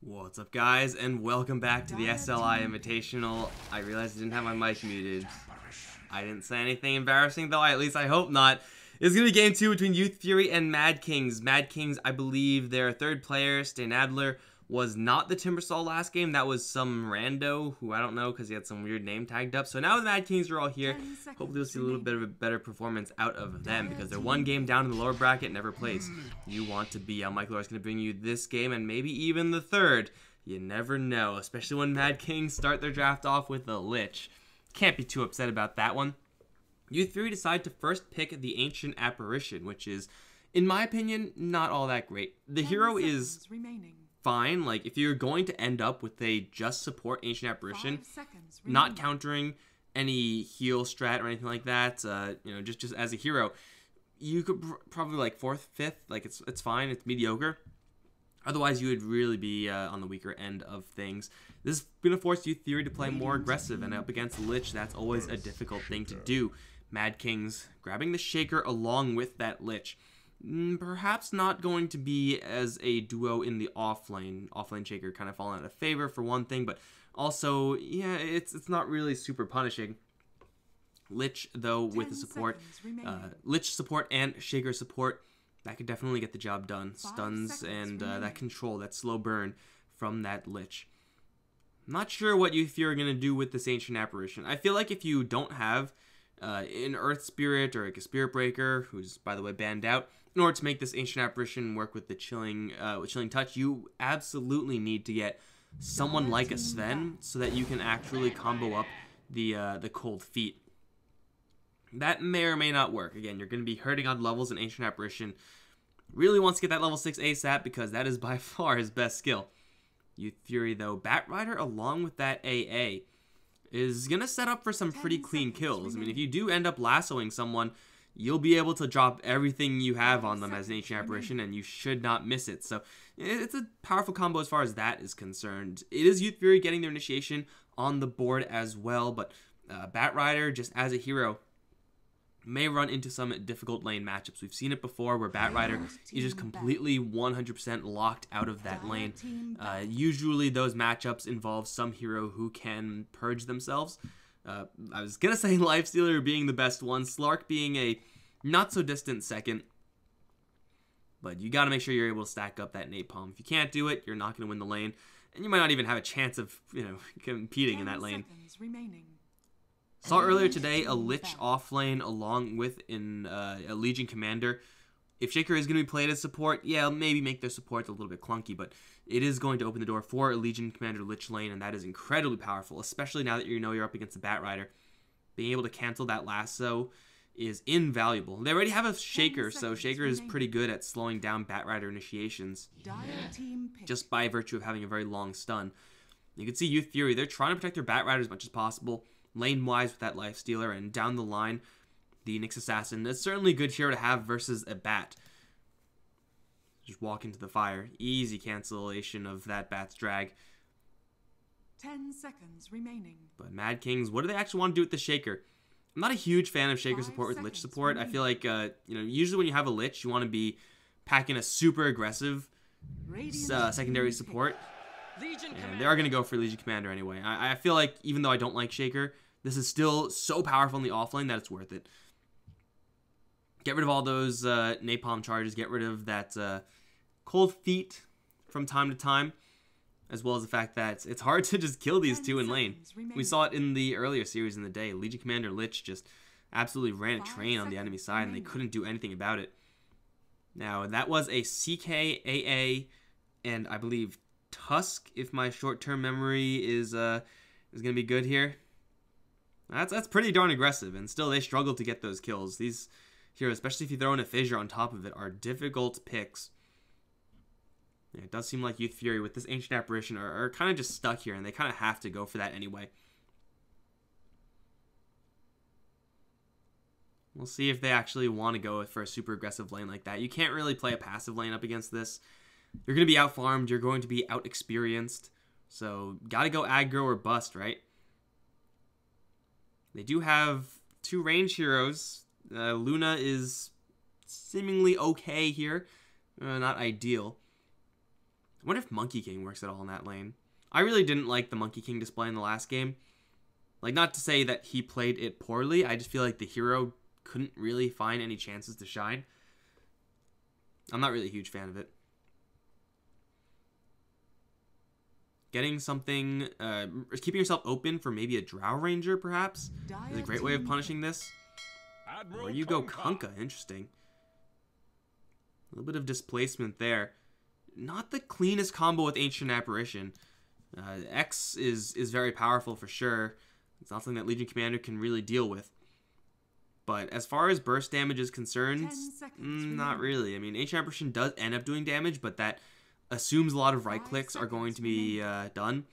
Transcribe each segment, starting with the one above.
What's up, guys, and welcome back to the SLI Invitational. I realized I didn't have my mic muted. I didn't say anything embarrassing, though. At least I hope not. It's going to be game 2 between Youth Fury and Mad Kings. Mad Kings, I believe their third player, Stan Adler, was not the Timbersaw last game. That was some rando who I don't know because he had some weird name tagged up. So now the Mad Kings are all here. Hopefully we'll see a little bit of a better performance out of them because they're one game down in the lower bracket, never plays. You want to be. Mike Lawler's going to bring you this game and maybe even the third. You never know, especially when Mad Kings start their draft off with a Lich. Can't be too upset about that one. Youth Fury decide to first pick the Ancient Apparition, which is, in my opinion, not all that great. The hero is fine. Like, if you're going to end up with a just support Ancient Apparition, not countering any heal strat or anything like that, you know, just as a hero, you could probably like 4th, 5th, like it's fine, it's mediocre. Otherwise, you would really be on the weaker end of things. This is going to force Youth Fury to play more aggressive, and up against Lich, that's always a difficult thing to do. Mad Kings grabbing the Shaker along with that Lich. Perhaps not going to be as a duo in the offlane. Offlane Shaker kind of falling out of favor for one thing, but also, yeah, it's not really super punishing. Lich, though, with the support, Lich support and Shaker support, that could definitely get the job done. Stuns and that control, that slow burn from that Lich. I'm not sure what Youth Fury are going to do with this Ancient Apparition. I feel like if you don't have an Earth Spirit or like a Spirit Breaker, who's, by the way, banned out, in order to make this Ancient Apparition work with the Chilling Touch, you absolutely need to get someone like a Sven so that you can actually combo up the Cold Feet. That may or may not work. Again, you're going to be hurting on levels, and Ancient Apparition really wants to get that level 6 ASAP because that is by far his best skill. Youth Fury, though, Bat Rider along with that AA is going to set up for some pretty clean kills. I mean, if you do end up lassoing someone, you'll be able to drop everything you have on them as an Ancient Apparition, and you should not miss it. So it's a powerful combo as far as that is concerned. It is Youth Fury getting their initiation on the board as well, but Bat Rider, just as a hero, may run into some difficult lane matchups. We've seen it before where Bat Rider is just completely 100% locked out of that lane. Usually those matchups involve some hero who can purge themselves. I was going to say Lifestealer being the best one, Slark being a not-so-distant second. But you got to make sure you're able to stack up that Napalm. If you can't do it, you're not going to win the lane. And you might not even have a chance of, you know, competing in that lane. Saw earlier today a Lich offlane along with a Legion Commander. If Shaker is going to be played as support, yeah, maybe make their support a little bit clunky, but it is going to open the door for a Legion Commander Lich lane, and that is incredibly powerful, especially now that you know you're up against the Bat Rider. Being able to cancel that lasso is invaluable. They already have a Shaker, so Shaker is pretty good at slowing down Bat Rider initiations just by virtue of having a very long stun. You can see Youth Fury, they're trying to protect their Bat Rider as much as possible. Lane-wise with that Lifestealer, and down the line, the Nyx Assassin. That's certainly a good hero to have versus a Bat. Just walk into the fire. Easy cancellation of that Bat's drag. 10 seconds remaining. But Mad Kings, what do they actually want to do with the Shaker? I'm not a huge fan of Shaker support with Lich support. I feel like, you know, usually when you have a Lich, you want to be packing a super aggressive secondary support. And they are going to go for Legion Commander anyway. I feel like, even though I don't like Shaker, this is still so powerful in the offlane that it's worth it. Get rid of all those Napalm charges. Get rid of that Cold Feet from time to time. As well as the fact that it's hard to just kill these two in lane. We saw it in the earlier series in the day. Legion Commander Lich just absolutely ran a train on the enemy side, and they couldn't do anything about it. Now, that was a CK, AA, and I believe Tusk, if my short-term memory is going to be good here. That's pretty darn aggressive, and still they struggle to get those kills. These heroes, especially if you throw in a Fissure on top of it, are difficult picks. Yeah, it does seem like Youth Fury with this Ancient Apparition are kind of just stuck here, and they kind of have to go for that anyway. We'll see if they actually want to go for a super aggressive lane like that. You can't really play a passive lane up against this. You're going to be out-farmed. You're going to be out-experienced. So, got to go aggro or bust, right? They do have 2 range heroes. Luna is seemingly okay here. Not ideal. I wonder if Monkey King works at all in that lane. I really didn't like the Monkey King display in the last game. Like, not to say that he played it poorly. I just feel like the hero couldn't really find any chances to shine. I'm not really a huge fan of it. Getting something, keeping yourself open for maybe a Drow Ranger, perhaps, is a great way of punishing this. Or you go Kunkka, interesting. A little bit of displacement there. Not the cleanest combo with Ancient Apparition. X is very powerful for sure. It's not something that Legion Commander can really deal with. But as far as burst damage is concerned, not really. I mean, Ancient Apparition does end up doing damage, but that assumes a lot of right clicks are going to be done.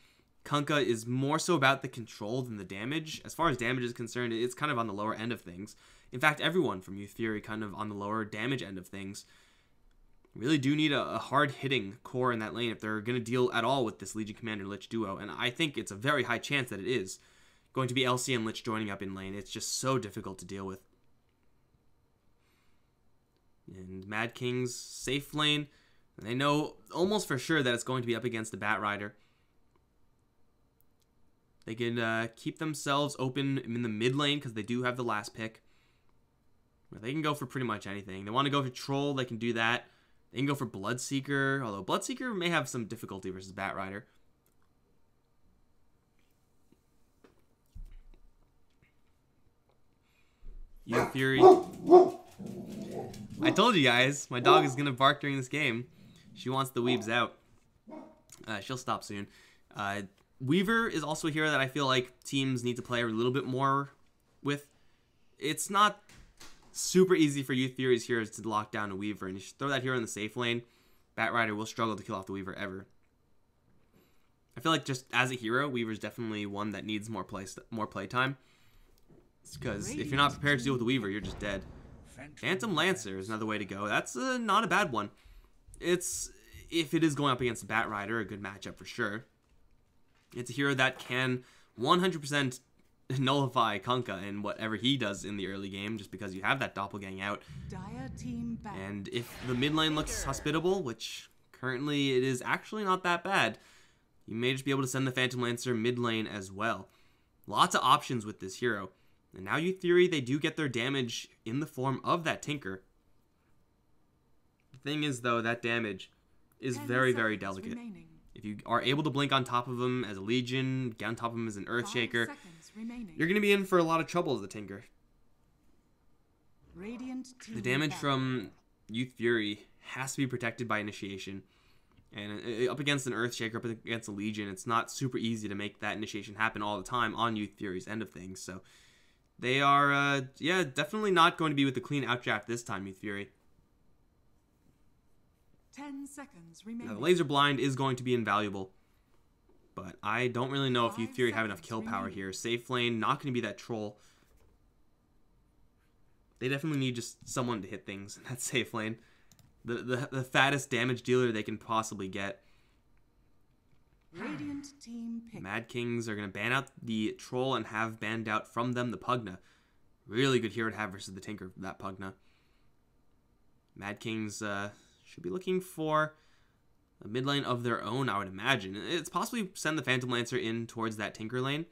Kunkka is more so about the control than the damage. As far as damage is concerned, it's kind of on the lower end of things. In fact, everyone from Youth Fury kind of on the lower damage end of things. Really do need a hard-hitting core in that lane if they're going to deal at all with this Legion Commander Lich duo, and I think it's a very high chance that it is going to be LC and Lich joining up in lane. It's just so difficult to deal with. And Mad King's safe lane, they know almost for sure that it's going to be up against the Bat Rider. They can keep themselves open in the mid lane because they do have the last pick. They can go for pretty much anything. They want to go for Troll, they can do that. They can go for Bloodseeker, although Bloodseeker may have some difficulty versus Bat Rider. Youth Fury. I told you guys, my dog is going to bark during this game. She wants the weebs out. She'll stop soon. Weaver is also a hero that I feel like teams need to play a little bit more with. It's not super easy for Youth Fury's heroes to lock down a Weaver, and you should throw that hero in the safe lane. Bat Rider will struggle to kill off the Weaver ever. I feel like just as a hero, Weaver's definitely one that needs more play time. Because if you're not prepared to deal with the Weaver, you're just dead. Phantom Lancer is another way to go. That's not a bad one. It's, if it is going up against the Bat Rider, a good matchup for sure. It's a hero that can 100% nullify Kunkka in whatever he does in the early game, just because you have that doppelgang out. And if the mid lane looks hospitable, which currently it is actually not that bad, you may just be able to send the Phantom Lancer mid lane as well. Lots of options with this hero. And now Youth Fury, they do get their damage in the form of that Tinker. The thing is, though, that damage is very, very delicate. If you are able to blink on top of him as a Legion, get on top of him as an Earthshaker, you're going to be in for a lot of trouble as a Tinker. The damage from Youth Fury has to be protected by Initiation. And up against an Earthshaker, up against a Legion, it's not super easy to make that Initiation happen all the time on Youth Fury's end of things. So they are, yeah, definitely not going to be with the clean outdraft this time, Youth Fury. 10 seconds remaining. Now, the Laser Blind is going to be invaluable, but I don't really know if Youth Fury have enough kill power here. Safe lane, not going to be that Troll. They definitely need just someone to hit things in that safe lane. The fattest damage dealer they can possibly get. Radiant team pick. Mad Kings are going to ban out the Troll and have banned out from them the Pugna. Really good hero to have versus the Tinker, that Pugna. Mad Kings should be looking for a mid lane of their own, I would imagine. It's possibly send the Phantom Lancer in towards that Tinker lane.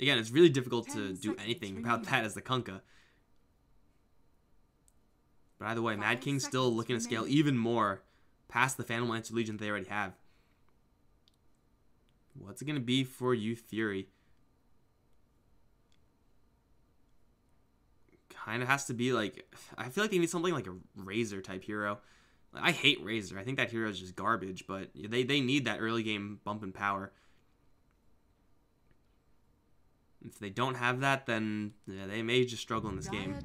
Again, it's really difficult to do anything about that as the Kunkka. But either way, Mad King's still looking to scale even more past the Phantom Lancer Legion they already have. What's it going to be for Youth Fury? Kind of has to be like, I feel like they need something like a Razor type hero. I hate Razor. I think that hero is just garbage, but they need that early game bump in power. If they don't have that, then yeah, they may just struggle in this game.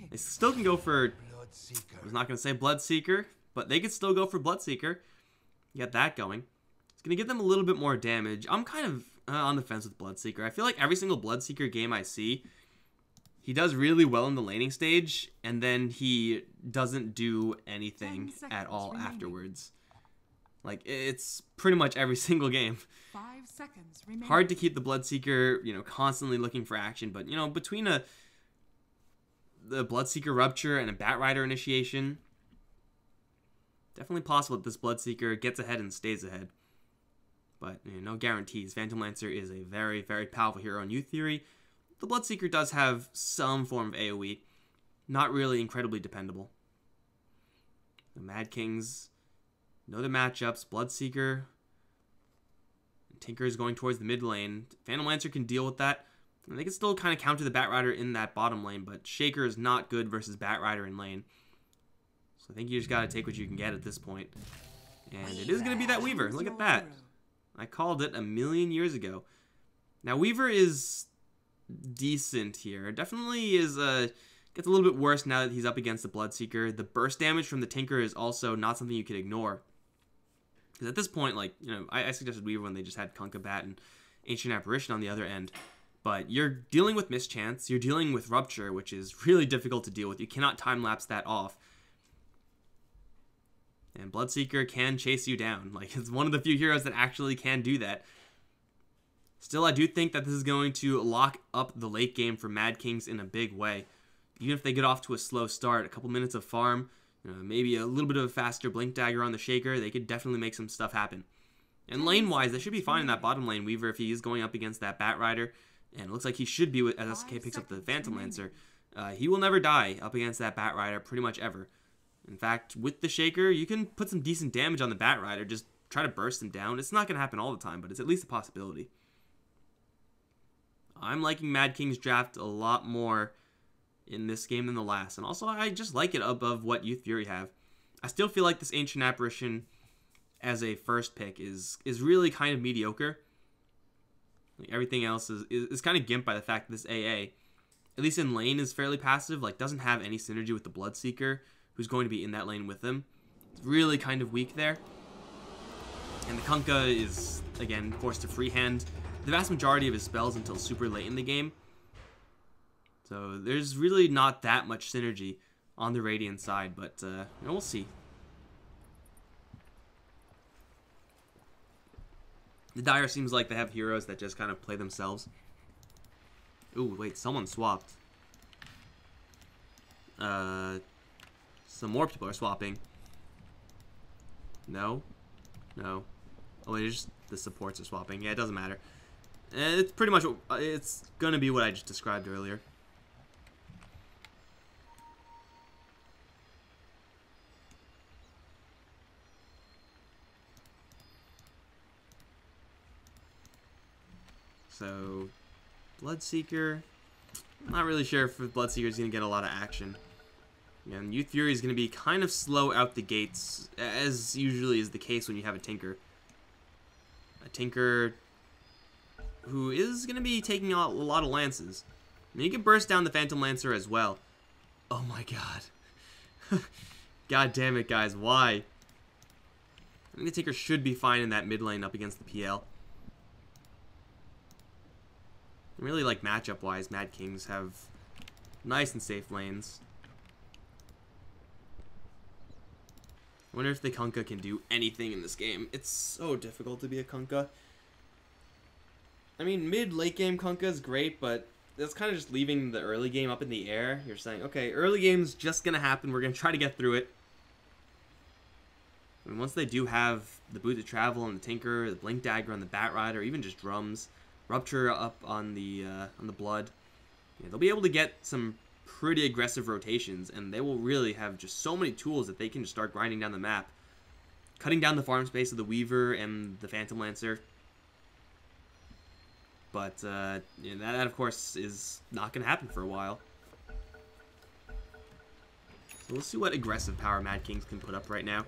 They still can go for, I was not going to say Bloodseeker, but they could still go for Bloodseeker. Get that going. It's going to give them a little bit more damage. I'm kind of on the fence with Bloodseeker. I feel like every single Bloodseeker game I see, he does really well in the laning stage, and then he doesn't do anything at all afterwards. Like, it's pretty much every single game. 5 seconds remaining. Hard to keep the Bloodseeker, constantly looking for action, but, between the Bloodseeker Rupture and a Bat Rider Initiation, Definitely possible that this Bloodseeker gets ahead and stays ahead. But no guarantees. Phantom Lancer is a very, very powerful hero in Youth Theory. The Bloodseeker does have some form of AoE. Not really incredibly dependable. The Mad Kings know the matchups. Bloodseeker and Tinker is going towards the mid lane. Phantom Lancer can deal with that. And they can still kind of counter the Batrider in that bottom lane, but Shaker is not good versus Batrider in lane. So I think you just got to take what you can get at this point. And it is going to be that Weaver. Look at that. I called it a million years ago. Now, Weaver is decent here. Definitely is gets a little bit worse now that he's up against the Bloodseeker. The burst damage from the Tinker is also not something you can ignore. Because at this point, like, I suggested Weaver when they just had Kunkabat and Ancient Apparition on the other end. But you're dealing with Mischance. You're dealing with Rupture, which is really difficult to deal with. You cannot time-lapse that off. And Bloodseeker can chase you down. Like, it's one of the few heroes that actually can do that. Still, I do think that this is going to lock up the late game for Mad Kings in a big way. Even if they get off to a slow start, a couple minutes of farm, maybe a little bit of a faster Blink Dagger on the Shaker, they could definitely make some stuff happen. And lane-wise, they should be fine in that bottom lane Weaver if he is going up against that Batrider. And it looks like he should be as SK picks up the Phantom Lancer. He will never die up against that Batrider pretty much ever. In fact, with the Shaker, you can put some decent damage on the Batrider. Just try to burst him down. It's not going to happen all the time, but it's at least a possibility. I'm liking Mad King's draft a lot more in this game than the last. And also, I just like it above what Youth Fury have. I still feel like this Ancient Apparition as a first pick is really kind of mediocre. Like, everything else is kind of gimped by the fact that this AA, at least in lane, is fairly passive. Like, doesn't have any synergy with the Bloodseeker, who's going to be in that lane with him. It's really kind of weak there. And the Kunkka is, again, forced to freehand the vast majority of his spells until super late in the game. So there's really not that much synergy on the Radiant side, but we'll see. The Dire seems like they have heroes that just kind of play themselves. Ooh, wait, someone swapped. Some more people are swapping. No? No. Oh, wait, it's just the supports are swapping. Yeah, it doesn't matter. It's pretty much, it's going to be what I just described earlier. So, Bloodseeker, I'm not really sure if Bloodseeker is going to get a lot of action. And Youth Fury is going to be kind of slow out the gates, as usually is the case when you have a Tinker. A Tinker who is going to be taking a lot of lances. And you can burst down the Phantom Lancer as well. Oh my god. God damn it, guys. Why? I think the Tinker should be fine in that mid lane up against the PL. I really like matchup-wise, Mad Kings have nice and safe lanes. I wonder if the Kunkka can do anything in this game. It's so difficult to be a Kunkka. I mean, mid-late game Kunkka is great, but that's kind of just leaving the early game up in the air. You're saying, okay, early game's just going to happen. We're going to try to get through it. And once they do have the Boot to Travel on the Tinker, the Blink Dagger on the Batrider, or even just drums, Rupture up on the Blood, yeah, they'll be able to get some pretty aggressive rotations, and they will really have just so many tools that they can just start grinding down the map. Cutting down the farm space of the Weaver and the Phantom Lancer. But yeah, that, of course, is not going to happen for a while. So we'll see what aggressive power Mad Kings can put up right now.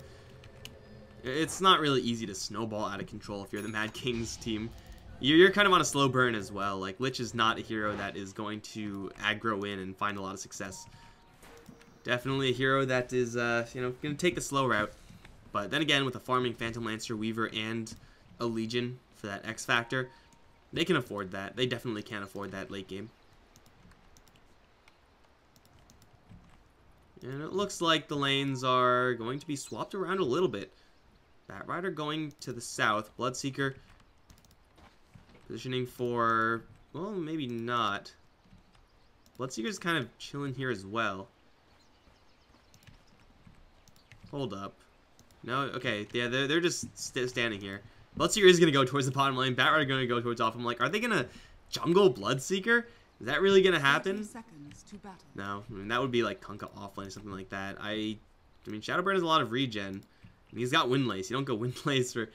It's not really easy to snowball out of control if you're the Mad Kings team. You're kind of on a slow burn as well. Like, Lich is not a hero that is going to aggro in and find a lot of success. Definitely a hero that is, going to take the slow route. But then again, with a farming Phantom Lancer, Weaver, and a Legion for that X factor, they can afford that. They definitely can afford that late game. And it looks like the lanes are going to be swapped around a little bit. Batrider going to the south. Bloodseeker positioning for, well, maybe not. Bloodseeker's kind of chilling here as well. Hold up. No? Okay. Yeah, they're just standing here. Bloodseeker is going to go towards the bottom lane. Batrider going to go towards off. I'm like, are they going to jungle Bloodseeker? Is that really going to happen? Seconds to battle. No. I mean, that would be like Kunkka offlane or something like that. I mean, Shadowburn has a lot of regen. And he's got Windlace. You don't go Windlace for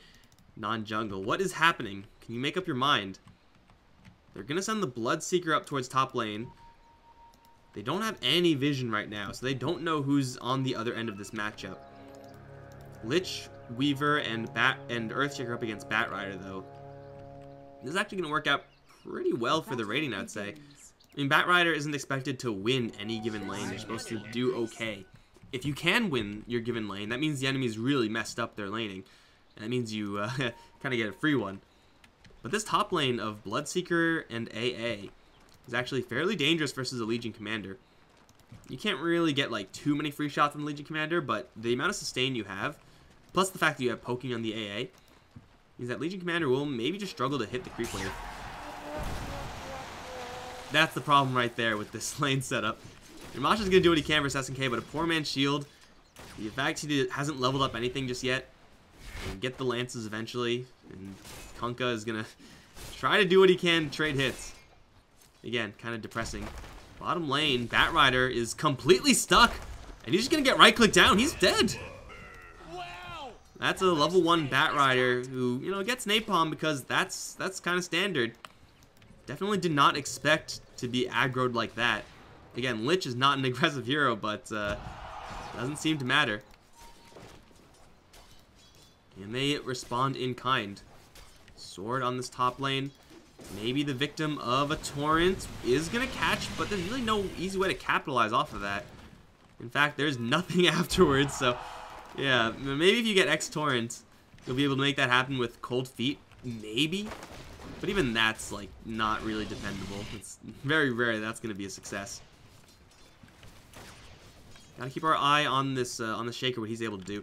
non-jungle. What is happening? Can you make up your mind? They're going to send the Bloodseeker up towards top lane. They don't have any vision right now, so they don't know who's on the other end of this matchup. Lich, Weaver, and Earthshaker up against Batrider, though. This is actually going to work out pretty well for the rating, I'd say. I mean, Batrider isn't expected to win any given lane. You're supposed to do okay. If you can win your given lane, that means the enemy's really messed up their laning. And that means you kind of get a free one. But this top lane of Bloodseeker and AA is actually fairly dangerous versus a Legion Commander. You can't really get like too many free shots on the Legion Commander, but the amount of sustain you have, plus the fact that you have poking on the AA, means that Legion Commander will maybe just struggle to hit the creep wave. That's the problem right there with this lane setup. And Masha's going to do what he can for SNK, but a poor man's shield. The fact he hasn't leveled up anything just yet. And get the lances eventually. And Kunkka is going to try to do what he can to trade hits. Again, kind of depressing. Bottom lane, Batrider is completely stuck. And he's just going to get right-clicked down. He's dead. That's a level 1 Batrider who, you know, gets napalm because that's kind of standard. Definitely did not expect to be aggroed like that. Again, Lich is not an aggressive hero, but doesn't seem to matter. And they respond in kind. Sword on this top lane. Maybe the victim of a torrent is going to catch, but there's really no easy way to capitalize off of that. In fact, there's nothing afterwards, so yeah, maybe if you get X torrent, you'll be able to make that happen with cold feet. Maybe. But even that's like not really dependable. It's very rare that's going to be a success. Gotta keep our eye on this on the Shaker, what he's able to do.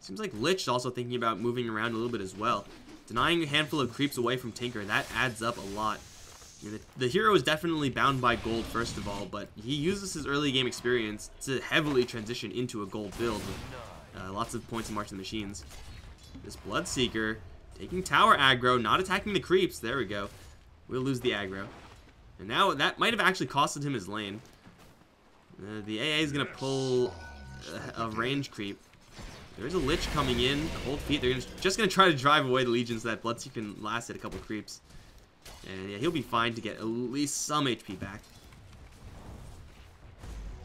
Seems like Lich is also thinking about moving around a little bit as well. Denying a handful of creeps away from Tinker, that adds up a lot. I mean, the hero is definitely bound by gold first of all, but he uses his early game experience to heavily transition into a gold build with lots of points in March of the Machines. This Bloodseeker taking tower aggro, not attacking the creeps. There we go. We'll lose the aggro. And now that might have actually costed him his lane. The AA is going to pull a range creep. There's a Lich coming in. Cold feet. They're just going to try to drive away the Legion so that Bloodseeker can last at a couple creeps. And yeah, he'll be fine to get at least some HP back.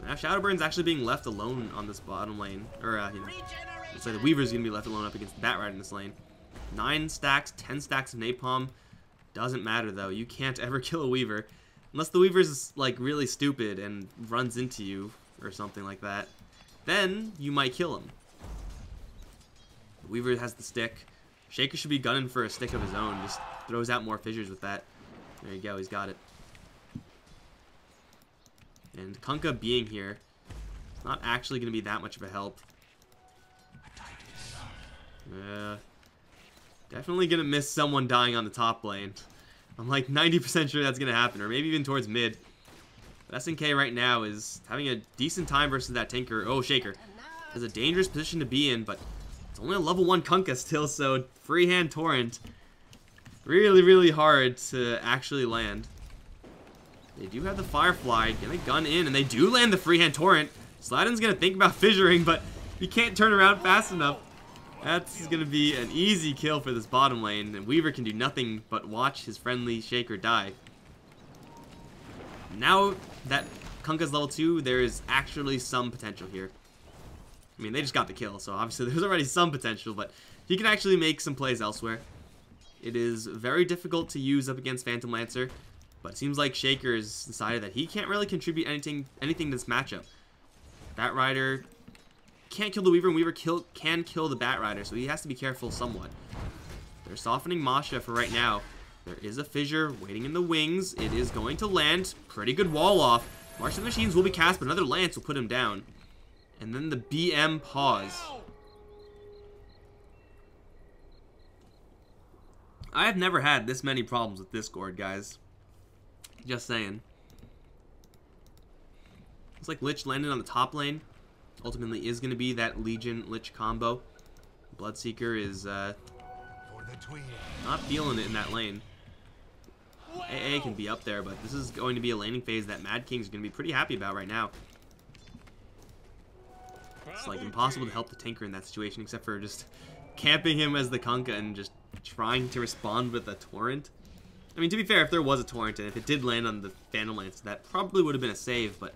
Now Shadowburn's actually being left alone on this bottom lane. Or, you know, it's like the Weaver's going to be left alone up against the Batrider in this lane. 9 stacks, 10 stacks of napalm. Doesn't matter though. You can't ever kill a Weaver. Unless the Weaver's like really stupid and runs into you or something like that. Then you might kill him. The Weaver has the stick. Shaker should be gunning for a stick of his own. Just throws out more fissures with that. There you go. He's got it. And Kunkka being here, it's not actually going to be that much of a help. Definitely going to miss someone dying on the top lane. I'm like 90% sure that's going to happen, or maybe even towards mid. But SNK right now is having a decent time versus that Tinker. Oh, Shaker. Has a dangerous position to be in, but it's only a level 1 Kunkka still, so freehand torrent. Really, really hard to actually land. They do have the Firefly. Gonna gun in, and they do land the freehand torrent. Sladin's gonna think about fissuring, but he can't turn around fast enough. That's gonna be an easy kill for this bottom lane, and Weaver can do nothing but watch his friendly Shaker die. Now that Kunkka's level 2, there is actually some potential here. I mean, they just got the kill, so obviously there's already some potential, but he can actually make some plays elsewhere. It is very difficult to use up against Phantom Lancer, but it seems like Shaker's decided that he can't really contribute anything to this matchup. Batrider can't kill the Weaver, and Weaver can kill the Batrider, so he has to be careful somewhat. They're softening Masha for right now. There is a fissure waiting in the wings. It is going to land. Pretty good wall off. March of the Machines will be cast, but another lance will put him down. And then the BM pause. I have never had this many problems with Discord, guys. Just saying. Looks like Lich landed on the top lane. Ultimately is going to be that Legion Lich combo. Bloodseeker is not feeling it in that lane. AA can be up there, but this is going to be a laning phase that Mad King's going to be pretty happy about right now. It's like impossible to help the Tinker in that situation except for just camping him as the Kunkka and just trying to respond with a torrent. I mean, to be fair, if there was a torrent and if it did land on the Phantom Lance, that probably would have been a save, but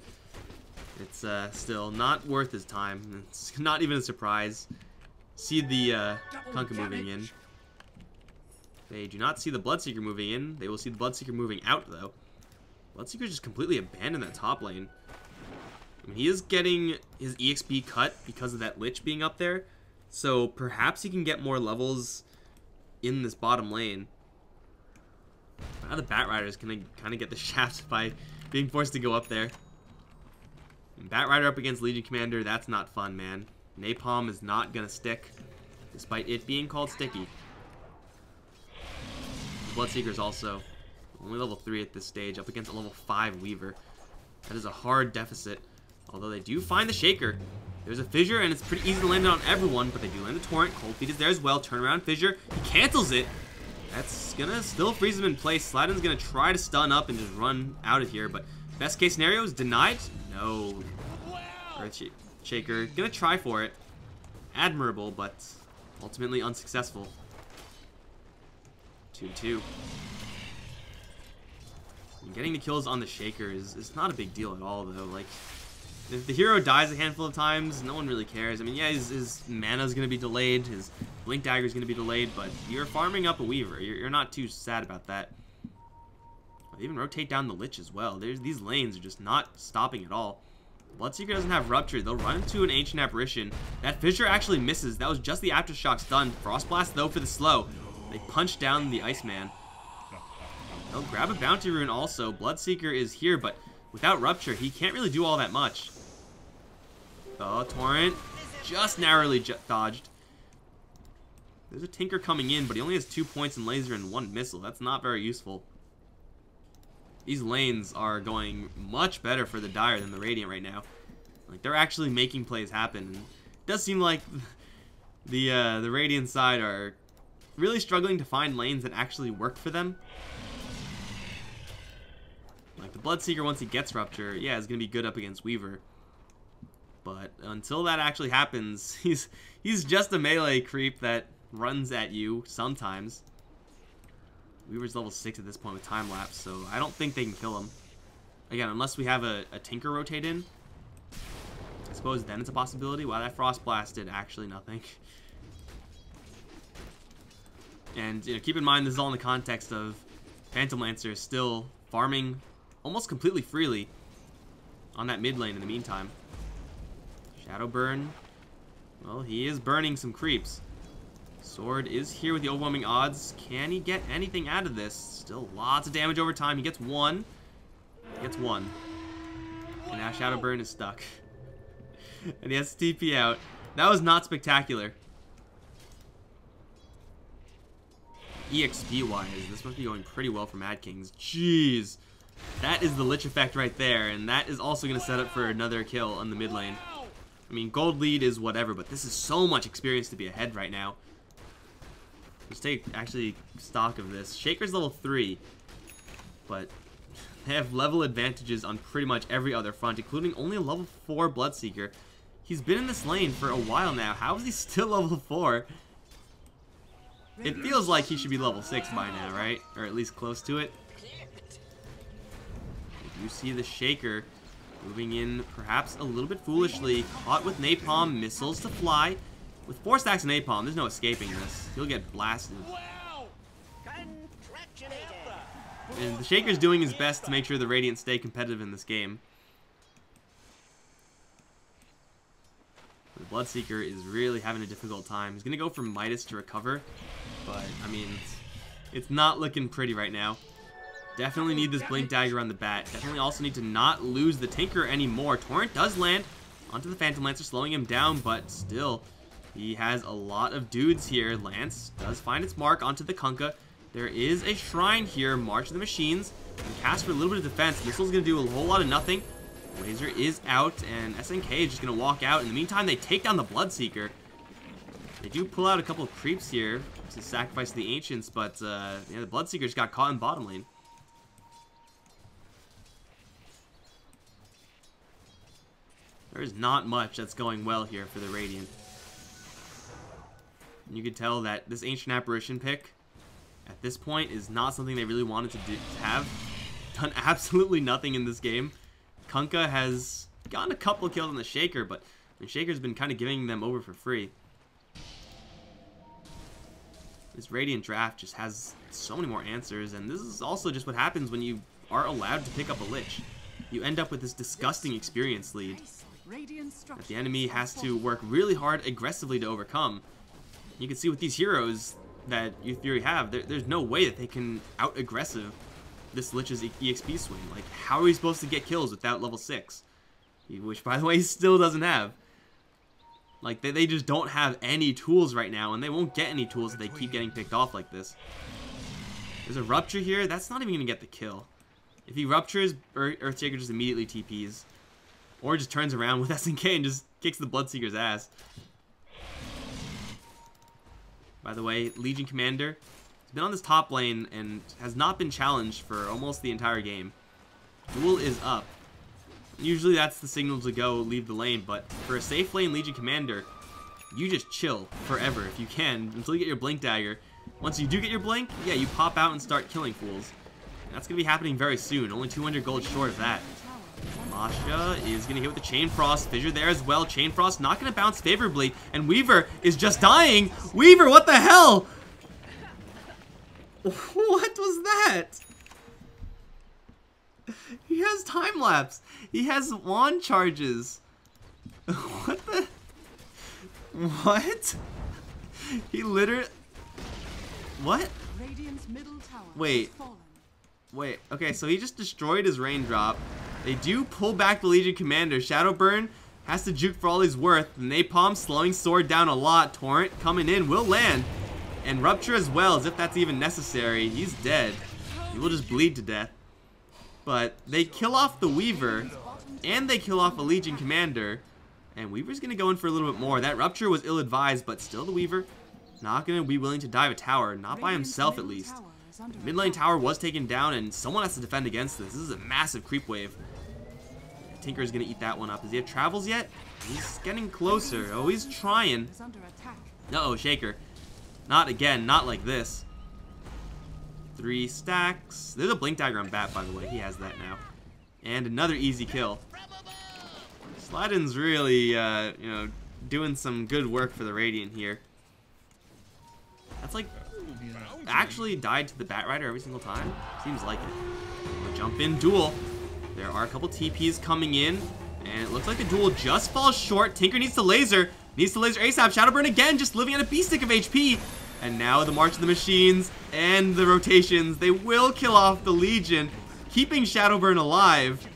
it's still not worth his time. It's not even a surprise. See the Kunkka moving in. They do not see the Bloodseeker moving in. They will see the Bloodseeker moving out, though. Bloodseeker just completely abandoned that top lane. I mean, he is getting his EXP cut because of that Lich being up there. So perhaps he can get more levels in this bottom lane. Now the Batrider is going to kind of get the shaft by being forced to go up there. And Batrider up against Legion Commander, that's not fun, man. Napalm is not going to stick, despite it being called sticky. Bloodseeker is also only level 3 at this stage, up against a level 5 Weaver. That is a hard deficit, although they do find the Shaker. There's a Fissure, and it's pretty easy to land it on everyone, but they do land the Torrent. Cold Feet is there as well. Turnaround Fissure. He cancels it. That's going to still freeze him in place. Sladin's going to try to stun up and just run out of here, but best case scenario is denied. No. Earth Shaker. Going to try for it. Admirable, but ultimately unsuccessful. 2-2. Getting the kills on the Shaker is not a big deal at all, though. Like, if the hero dies a handful of times, no one really cares. I mean, yeah, his mana's going to be delayed, his Blink Dagger's going to be delayed, but you're farming up a Weaver. You're not too sad about that. They even rotate down the Lich as well. These lanes are just not stopping at all. Bloodseeker doesn't have Rupture. They'll run into an Ancient Apparition. That Fissure actually misses. That was just the Aftershock stun. Frost Blast, though, for the slow. They punch down the Iceman. They'll grab a Bounty Rune also. Bloodseeker is here, but without Rupture, he can't really do all that much. Oh, Torrent just narrowly dodged. There's a Tinker coming in, but he only has 2 points in laser and 1 missile. That's not very useful. These lanes are going much better for the Dire than the Radiant right now. Like, they're actually making plays happen. And it does seem like the Radiant side are really struggling to find lanes that actually work for them. Like, the Bloodseeker, once he gets Rupture, yeah, is going to be good up against Weaver. But until that actually happens, he's just a melee creep that runs at you sometimes. Weaver's level 6 at this point with time lapse, so I don't think they can kill him. Again, unless we have a Tinker rotate in. I suppose then it's a possibility. Wow, that Frost Blast did actually nothing. And, you know, keep in mind, this is all in the context of Phantom Lancer still farming almost completely freely on that mid lane in the meantime. Shadow Burn. Well, he is burning some creeps. Sword is here with the overwhelming odds. Can he get anything out of this? Still lots of damage over time. He gets one. He gets one. And now Shadow Burn is stuck. And he has to TP out. That was not spectacular. EXP-wise, this must be going pretty well for Mad Kings. Jeez. That is the Lich effect right there, and that is also going to set up for another kill on the mid lane. I mean, gold lead is whatever, but this is so much experience to be ahead right now. Let's take, actually, stock of this. Shaker's level 3, but they have level advantages on pretty much every other front, including only a level 4 Bloodseeker. He's been in this lane for a while now. How is he still level 4? It feels like he should be level 6 by now, right? Or at least close to it. You see the Shaker moving in perhaps a little bit foolishly. Caught with Napalm, missiles to fly. With 4 stacks of Napalm, there's no escaping this. He'll get blasted. And the Shaker's doing his best to make sure the Radiant stay competitive in this game. The Bloodseeker is really having a difficult time. He's going to go for Midas to recover. But, I mean, it's not looking pretty right now. Definitely need this Blink Dagger on the bat. Definitely also need to not lose the Tinker anymore. Torrent does land onto the Phantom Lancer, slowing him down, but still, he has a lot of dudes here. Lance does find its mark onto the Kunkka. There is a Shrine here. March of the Machines. And cast for a little bit of defense. Missile's going to do a whole lot of nothing. Laser is out, and SNK is just going to walk out. In the meantime, they take down the Bloodseeker. They do pull out a couple of creeps here to sacrifice the Ancients, but yeah, the Bloodseekers got caught in bottom lane. There is not much that's going well here for the Radiant. And you can tell that this Ancient Apparition pick, at this point, is not something they really wanted to have. Done absolutely nothing in this game. Kunkka has gotten a couple kills on the Shaker, but the Shaker's been kind of giving them over for free. This Radiant draft just has so many more answers, and this is also just what happens when you are allowed to pick up a Lich. You end up with this disgusting experience lead that the enemy has to work really hard aggressively to overcome. You can see with these heroes that Youth Fury have, there's no way that they can out-aggressive this Lich's EXP swing. Like, how are we supposed to get kills without level 6? Which, by the way, he still doesn't have. Like, they just don't have any tools right now, and they won't get any tools if they keep getting picked off like this. There's a Rupture here. That's not even going to get the kill. If he Ruptures, Earthshaker just immediately TPs. Or just turns around with SNK and just kicks the Bloodseeker's ass. By the way, Legion Commander has been on this top lane and has not been challenged for almost the entire game. Duel is up. Usually that's the signal to go leave the lane, but for a safe lane Legion Commander, you just chill forever if you can until you get your Blink Dagger. Once you do get your Blink, yeah, you pop out and start killing fools. And that's going to be happening very soon, only 200 gold short of that. Masha is going to hit with the Chain Frost. Fissure there as well. Chain Frost not going to bounce favorably. And Weaver is just dying. Weaver, what the hell? What was that? He has time lapse. He has wand charges. What the? What? He literally. What? Wait. Wait. Okay, so he just destroyed his raindrop. They do pull back the Legion Commander. Shadowburn has to juke for all he's worth. The Napalm slowing Sword down a lot. Torrent coming in will land. And Rupture as well, as if that's even necessary. He's dead. He will just bleed to death. But they kill off the Weaver. And they kill off a Legion Commander. And Weaver's going to go in for a little bit more. That Rupture was ill-advised, but still the Weaver not going to be willing to dive a tower. Not by himself, at least. Mid lane tower was taken down, and someone has to defend against this. This is a massive creep wave. Tinker is going to eat that one up. Does he have travels yet? He's getting closer. Oh, he's trying. Uh-oh, Shaker. Not again. Not like this. 3 stacks. There's a Blink Dagger on Bat, by the way. He has that now. And another easy kill. Sladin's really, you know, doing some good work for the Radiant here. That's like actually died to the Bat Rider every single time. Seems like it. We'll jump in duel. There are a couple TPs coming in, and it looks like the duel just falls short. Tinker needs to laser. Needs to laser ASAP. Shadowburn again, just living on a B-stick of HP. And now the March of the Machines and the rotations. They will kill off the Legion, keeping Shadowburn alive.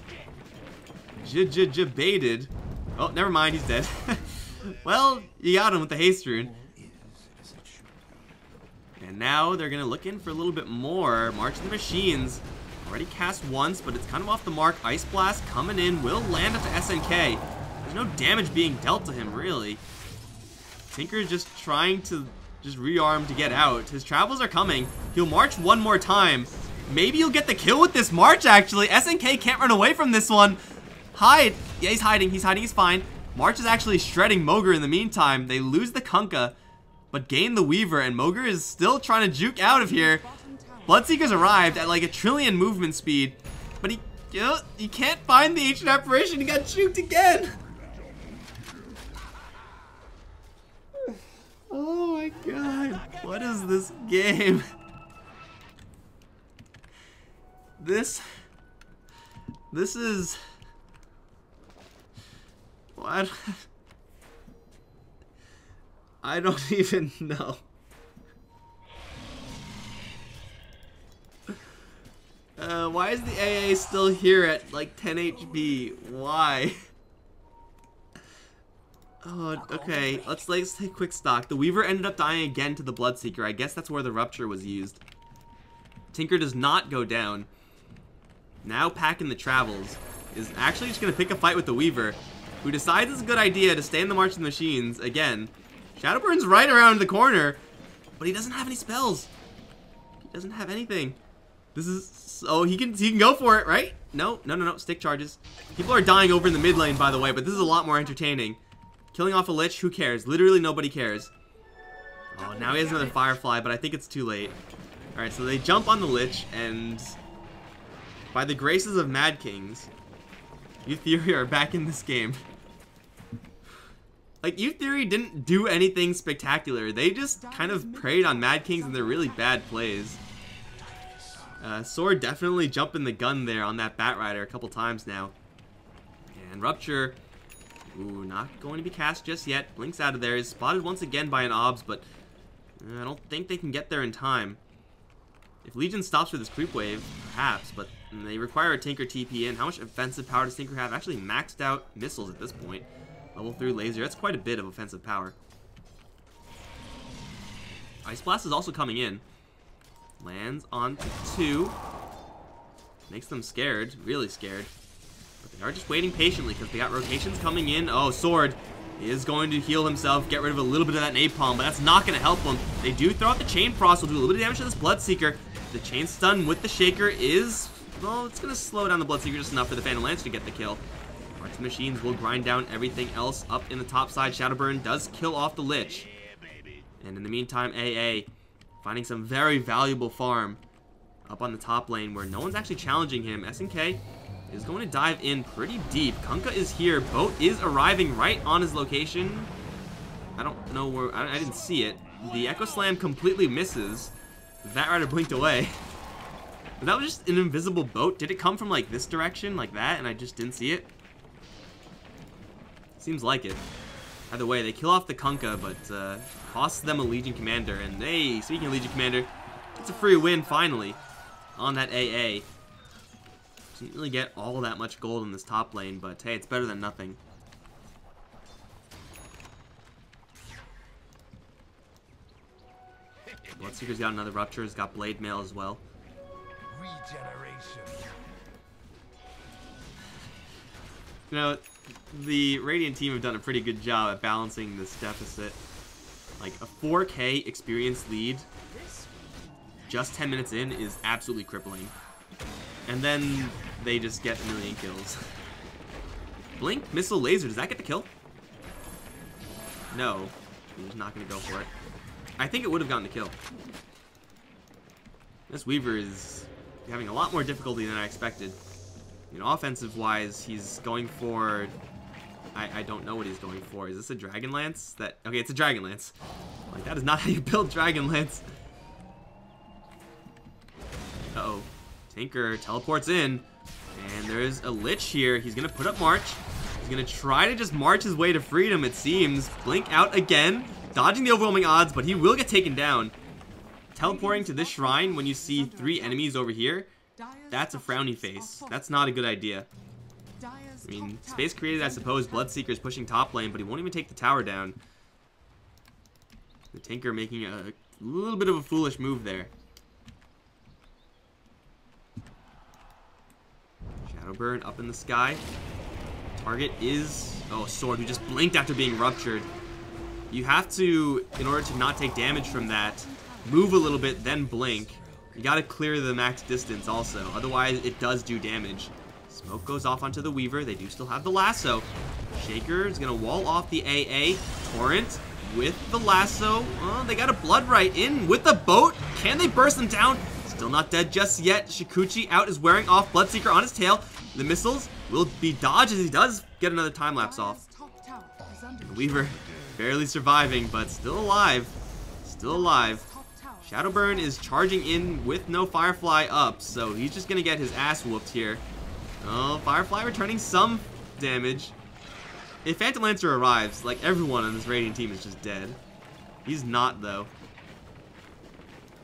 Baited. Oh, never mind, he's dead. Well, you got him with the haste rune. And now they're going to look in for a little bit more. March of the Machines. Already cast once, but it's kind of off the mark. Ice Blast coming in. Will land up to SNK. There's no damage being dealt to him, really. Tinker is just trying to just rearm to get out. His travels are coming. He'll march one more time. Maybe he'll get the kill with this march, actually. SNK can't run away from this one. Hide. Yeah, he's hiding. He's hiding. He's fine. March is actually shredding Moger in the meantime. They lose the Kunkka, but gain the Weaver, and Moger is still trying to juke out of here. Bloodseeker's arrived at like 1 trillion movement speed, but he can't find the Ancient Apparition. He got juked again. Oh my god. What is this game? This is... What? I don't even know. Why is the AA still here at like 10 HP? Why? Oh, okay. Let's take quick stock. The Weaver ended up dying again to the Bloodseeker. I guess that's where the Rupture was used. Tinker does not go down. Now packing the travels is actually just going to pick a fight with the Weaver, who decides it's a good idea to stay in the March of the Machines again. Shadowburn's right around the corner, but he doesn't have any spells. He doesn't have anything. This is... Oh, he can go for it, right? No. Stick charges. People are dying over in the mid lane, by the way, but this is a lot more entertaining. Killing off a Lich, who cares? Literally nobody cares. Oh, now he has another Firefly, but I think it's too late. Alright, so they jump on the Lich, and by the graces of Mad Kings, Youth Fury are back in this game. Like, Youth Fury didn't do anything spectacular. They just kind of preyed on Mad Kings and their really bad plays. Sword definitely jumping the gun there on that Batrider a couple times now. And Rupture, ooh, not going to be cast just yet. Blink's out of there. Is spotted once again by an Obs, but I don't think they can get there in time. If Legion stops for this creep wave, perhaps, but they require a Tinker TP in. How much offensive power does Tinker have? Actually maxed out missiles at this point. Level 3 laser, that's quite a bit of offensive power. Ice Blast is also coming in. Lands on 2. Makes them scared, really scared. But they are just waiting patiently because they got rotations coming in. Oh, Sword is going to heal himself, get rid of a little bit of that napalm, but that's not going to help him. They do throw out the Chain Frost, will do a little bit of damage to this Bloodseeker. The Chain Stun with the Shaker is, well, it's going to slow down the Bloodseeker just enough for the Phantom Lance to get the kill. Hearts and Machines will grind down everything else up in the top side. Shadowburn does kill off the Lich. And in the meantime, AA finding some very valuable farm up on the top lane where no one's actually challenging him. SNK is going to dive in pretty deep. Kunkka is here. Boat is arriving right on his location. I don't know where... I didn't see it. The Echo Slam completely misses. That Rider blinked away. But that was just an invisible boat. Did it come from like this direction, like that, and I just didn't see it? Seems like it. Either way, they kill off the Kunkka, but costs them a Legion Commander. And hey, speaking of Legion Commander, it's a free win finally on that AA. Didn't really get all that much gold in this top lane, but hey, it's better than nothing. Bloodseeker's got another Rupture. He's got Blade Mail as well. Regeneration. You know, the Radiant team have done a pretty good job at balancing this deficit. Like, a 4K experience lead just 10 minutes in is absolutely crippling. And then they just get a million kills. Blink, Missile, Laser, does that get the kill? No, he's not going to go for it. I think it would have gotten the kill. This Weaver is having a lot more difficulty than I expected. You know, offensive-wise, he's going for... I don't know what he's going for. Is this a Dragon Lance? Okay, it's a Dragon Lance. Like, that is not how you build Dragon Lance. Uh-oh. Tinker teleports in. And there's a Lich here. He's going to put up March. He's going to try to just march his way to freedom, it seems. Blink out again. Dodging the overwhelming odds, but he will get taken down. Teleporting to this shrine when you see 3 enemies over here, that's a frowny face. That's not a good idea. I mean, space created, I suppose. Bloodseeker's pushing top lane, but he won't even take the tower down. The Tinker making a little bit of a foolish move there. Shadowburn up in the sky. Target is... oh, Sword, who just blinked after being ruptured. You have to, in order to not take damage from that, move a little bit, then blink. You gotta clear the max distance also, otherwise it does do damage. Smoke goes off onto the Weaver. They do still have the lasso. Shaker is gonna wall off the AA. Torrent with the lasso. Oh, they got a Blood Right in with the boat. Can they burst them down? Still not dead just yet. Shikuchi out is wearing off Bloodseeker on his tail. The missiles will be dodged as he does get another time lapse off. The Weaver barely surviving, but still alive. Still alive. Shadowburn is charging in with no Firefly up, so he's just gonna get his ass whooped here. Oh, Firefly returning some damage. If Phantom Lancer arrives, like, everyone on this Radiant team is just dead. He's not, though.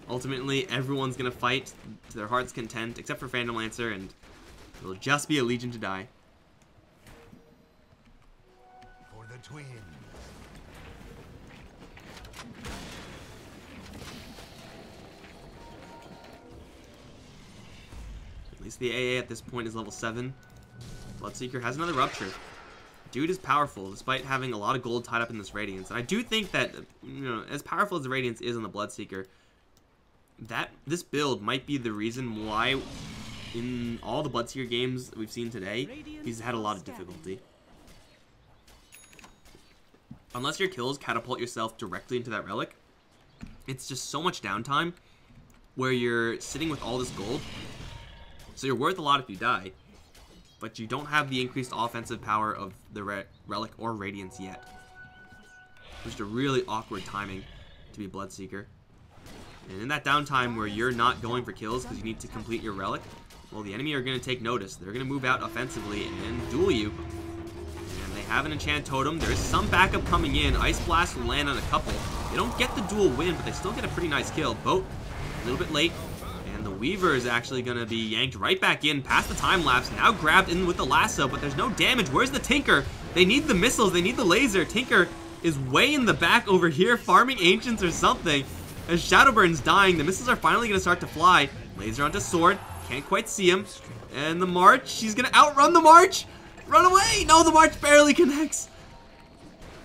Ultimately, everyone's gonna fight to their heart's content, except for Phantom Lancer, and it'll just be a Legion to die. For the twin. At least the AA at this point is level 7. Bloodseeker has another Rupture. dude is powerful despite having a lot of gold tied up in this Radiance. And I do think that, as powerful as the Radiance is on the Bloodseeker, that this build might be the reason why in all the Bloodseeker games that we've seen today, he's had a lot of difficulty. Unless your kills catapult yourself directly into that relic, it's just so much downtime where you're sitting with all this gold. So you're worth a lot if you die, but you don't have the increased offensive power of the relic or Radiance yet. Just a really awkward timing to be Bloodseeker. And in that downtime where you're not going for kills because you need to complete your relic, well, the enemy are going to take notice. They're going to move out offensively and duel you. And they have an enchant totem. There is some backup coming in. Ice Blast will land on a couple. They don't get the dual win, but they still get a pretty nice kill. Boat, a little bit late. And the Weaver is actually going to be yanked right back in past the time lapse. Now grabbed in with the lasso, but there's no damage. Where's the Tinker? They need the missiles. They need the laser. Tinker is way in the back over here, farming Ancients or something. As Shadowburn's dying, the missiles are finally going to start to fly. Laser onto Sword. Can't quite see him. And the March. She's going to outrun the March. Run away. No, the March barely connects.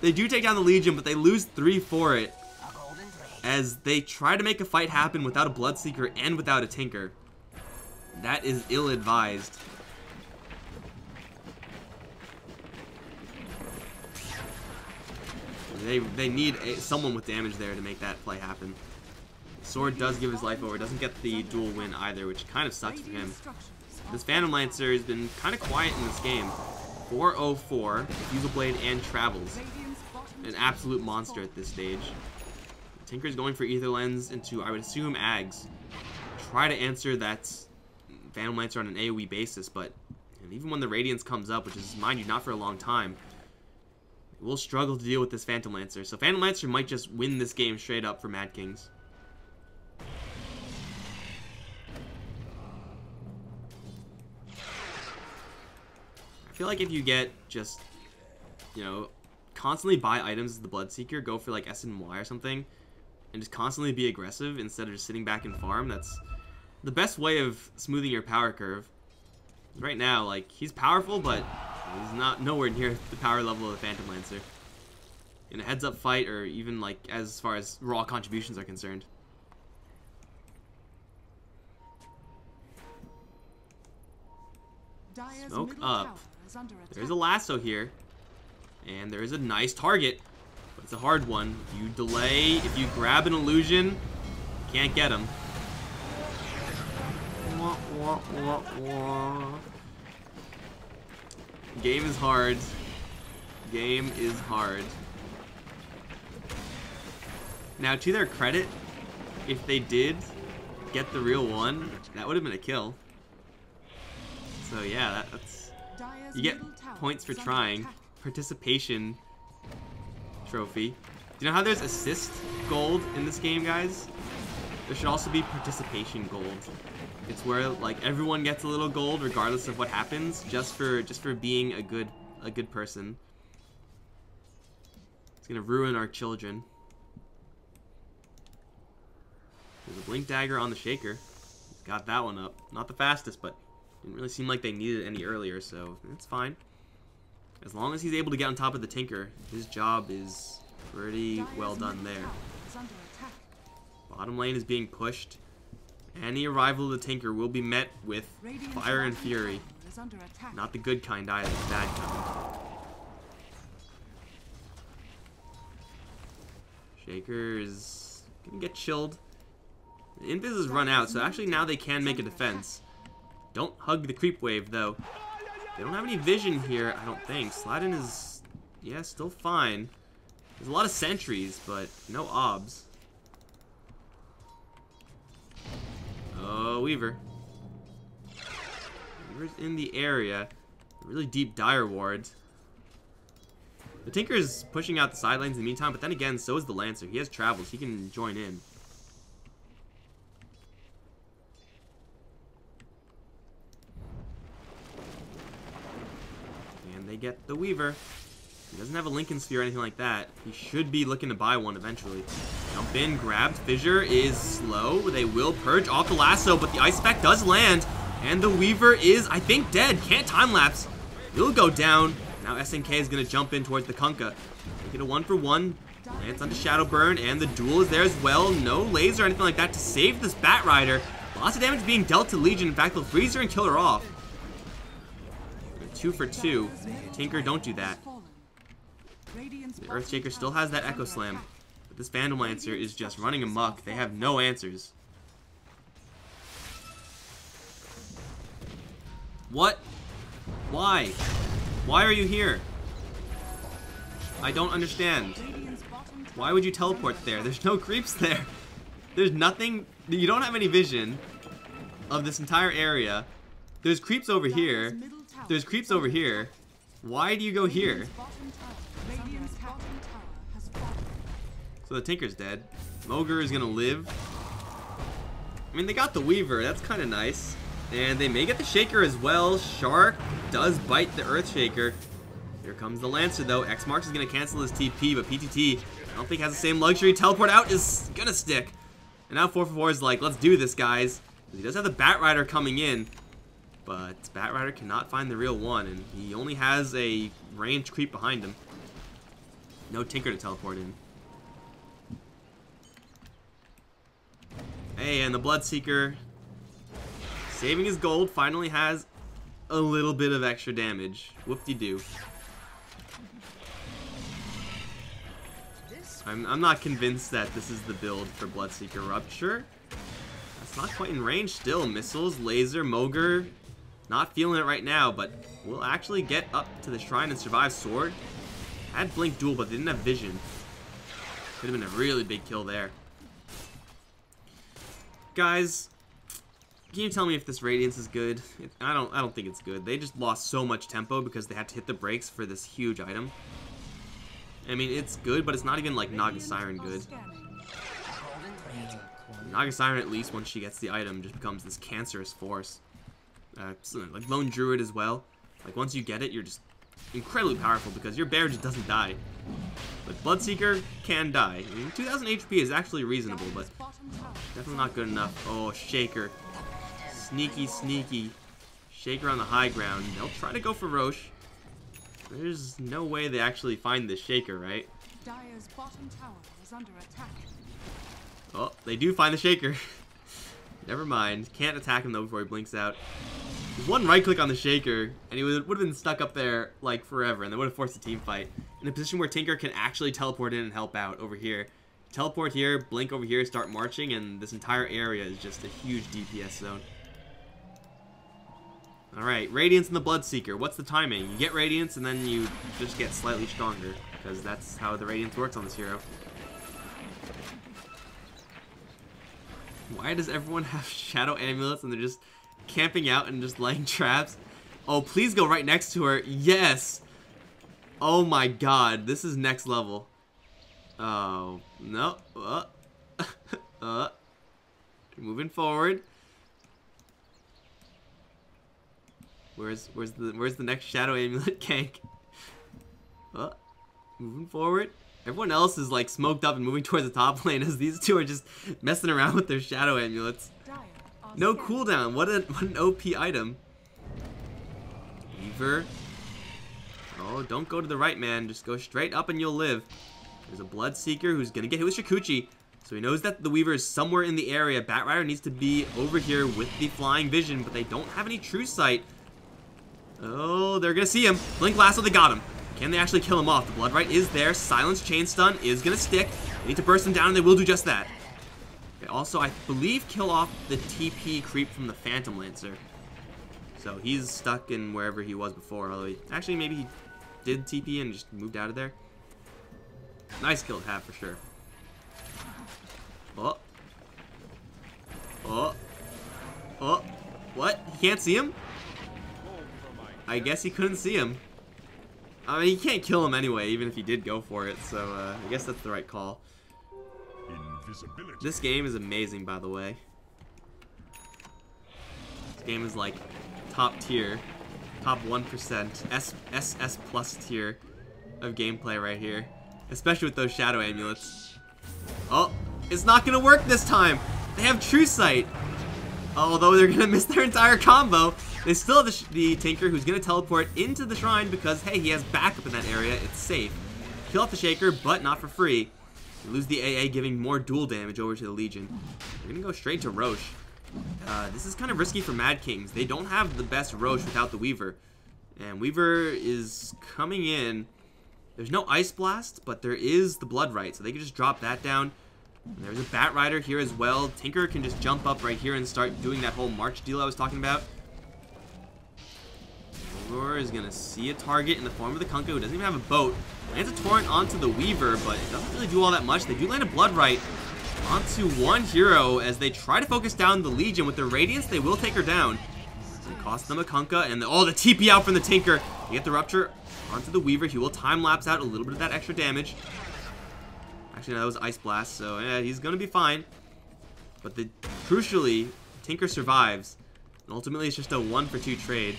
They do take down the Legion, but they lose 3 for it. As they try to make a fight happen without a Bloodseeker and without a Tinker. That is ill-advised. They need someone with damage there to make that play happen. Sword does give his life over. Doesn't get the dual win either, which kind of sucks for him. This Phantom Lancer has been kind of quiet in this game. 404, Fusel Blade, and Travels. An absolute monster at this stage. Tinker's going for Ether Lens into, I would assume, Ags. Try to answer that Phantom Lancer on an AoE basis, but even when the Radiance comes up, which is, mind you, not for a long time, we'll struggle to deal with this Phantom Lancer. So Phantom Lancer might just win this game straight up for Mad Kings. I feel like if you get just, constantly buy items as the Bloodseeker, go for like S and Y or something, and just constantly be aggressive instead of just sitting back and farm, that's the best way of smoothing your power curve. Right now, like, he's powerful, but he's not nowhere near the power level of the Phantom Lancer in a heads-up fight, or even like as far as raw contributions are concerned. Smoke up. There's a lasso here, and there is a nice target, but it's a hard one. If you delay, if you grab an illusion, you can't get him. Game is hard. Game is hard. Now, to their credit, if they did get the real one, that would have been a kill. So yeah, that's you get points for trying. Participation trophy. Do you know how there's assist gold in this game, guys? There should also be participation gold. It's where like everyone gets a little gold regardless of what happens, just for being a good person. It's gonna ruin our children. There's a blink dagger on the Shaker. Got that one up. Not the fastest, but didn't really seem like they needed it any earlier, so it's fine. As long as he's able to get on top of the Tinker, his job is pretty well done there. Bottom lane is being pushed. Any arrival of the Tinker will be met with fire and fury. Not the good kind either, the bad kind. Shaker is gonna get chilled. The Invis has run out, so actually now they can make a defense. Don't hug the creep wave, though. They don't have any vision here, I don't think. Sladin is, yeah, still fine. There's a lot of sentries, but no obs. Oh, Weaver. Weaver's in the area. Really deep dire wards. The Tinker is pushing out the side lanes in the meantime, but then again, so is the Lancer. He has travels. He can join in. They get the Weaver. He doesn't have a Lincoln Sphere or anything like that. He should be looking to buy one eventually. Jump in, grabbed. Fissure is slow. They will purge off the lasso, but the Ice Spec does land. And the Weaver is, I think, dead. Can't time lapse. He'll go down. Now SNK is going to jump in towards the Kunkka. They get a 1-for-1. Lance onto Shadow Burn, and the duel is there as well. No laser or anything like that to save this Bat Rider. Lots of damage being dealt to Legion. In fact, they'll freeze her and kill her off. 2 for 2. Tinker, don't do that. The Earthshaker still has that Echo Slam. But this Phantom Lancer is just running amok. They have no answers. What? Why? Why are you here? I don't understand. Why would you teleport there? There's no creeps there. There's nothing. You don't have any vision of this entire area. There's creeps over here. There's creeps over here. Why do you go here? So the Tinker's dead. Moger is gonna live. I mean, they got the Weaver. That's kind of nice. And they may get the Shaker as well. Shark does bite the Earthshaker. Here comes the Lancer, though. X-Marks is going to cancel his TP, but PTT, I don't think has the same luxury. Teleport out is going to stick. And now 4-for-4 is like, let's do this, guys. He does have the Bat Rider coming in, but Bat Rider cannot find the real one, and he only has a range creep behind him. No Tinker to teleport in. Hey, and the Bloodseeker, saving his gold, finally has a little bit of extra damage. Whoop-de-doo. I'm not convinced that this is the build for Bloodseeker Rupture. That's not quite in range still. Missiles, laser, Moger. Not feeling it right now, but will actually get up to the shrine and survive. Sword. Had Blink Duel, but they didn't have vision. Could have been a really big kill there. Guys, can you tell me if this Radiance is good? I don't think it's good. They just lost so much tempo because they had to hit the brakes for this huge item. I mean, it's good, but it's not even like Naga Siren good. Naga Siren, at least once she gets the item, just becomes this cancerous force. Like Lone Druid as well. Like once you get it, you're just incredibly powerful because your bear just doesn't die. But Bloodseeker can die. I mean, 2000 HP is actually reasonable, but definitely not good enough. Oh, Shaker. Sneaky, sneaky. Shaker on the high ground. They'll try to go for Roche. There's no way they actually find this Shaker, right? Dire's bottom tower is under attack. Oh, they do find the Shaker. Never mind. Can't attack him though before he blinks out. One right click on the Shaker, and he would have been stuck up there like forever, and they would have forced a team fight. In a position where Tinker can actually teleport in and help out over here. Teleport here, blink over here, start marching, and this entire area is just a huge DPS zone. Alright, Radiance and the Bloodseeker. What's the timing? You get Radiance and then you just get slightly stronger, because that's how the Radiance works on this hero. Why does everyone have Shadow Amulets and they're just camping out and just laying traps? Oh, please go right next to her. Yes! Oh my god, this is next level. Oh, no. Moving forward. Where's the next Shadow Amulet gank? Moving forward. Everyone else is like smoked up and moving towards the top lane as these two are just messing around with their Shadow Amulets. No cooldown. What an OP item. Weaver. Oh, don't go to the right, man. Just go straight up and you'll live. There's a Bloodseeker who's gonna get hit with Shikuchi. So he knows that the Weaver is somewhere in the area. Bat Rider needs to be over here with the flying vision, but they don't have any true sight. Oh, they're gonna see him. Blink Lasso, they got him. Can they actually kill him off? The Blood Right is there. Silence Chain Stun is gonna stick. They need to burst him down, and they will do just that. Okay, also, I believe kill off the TP creep from the Phantom Lancer. So he's stuck in wherever he was before. Although actually, maybe he did TP and just moved out of there. Nice kill to have for sure. Oh. Oh. Oh. What? He can't see him? I guess he couldn't see him. I mean, he can't kill him anyway, even if he did go for it, so I guess that's the right call. This game is amazing, by the way. This game is like top tier, top 1%, SS plus tier of gameplay right here. Especially with those Shadow Amulets. Oh, it's not gonna work this time! They have True Sight! Although they're gonna miss their entire combo. They still have the Tinker, who's going to teleport into the shrine because, hey, he has backup in that area. It's safe. Kill off the Shaker, but not for free. You lose the AA, giving more dual damage over to the Legion. They're going to go straight to Roche. This is kind of risky for Mad Kings. They don't have the best Roche without the Weaver. And Weaver is coming in. There's no Ice Blast, but there is the Blood Right, so they can just drop that down. And there's a Bat Rider here as well. Tinker can just jump up right here and start doing that whole march deal I was talking about. Aurora is going to see a target in the form of the Kunkka, who doesn't even have a boat. Lands a Torrent onto the Weaver, but it doesn't really do all that much. They do land a Blood Right onto one hero as they try to focus down the Legion. With their Radiance, they will take her down. It costs them a Kunkka, and the TP out from the Tinker. They get the Rupture onto the Weaver. He will time-lapse out a little bit of that extra damage. Actually, no, that was Ice Blast, so yeah, he's going to be fine. But crucially, Tinker survives. And ultimately, it's just a 1-for-2 trade.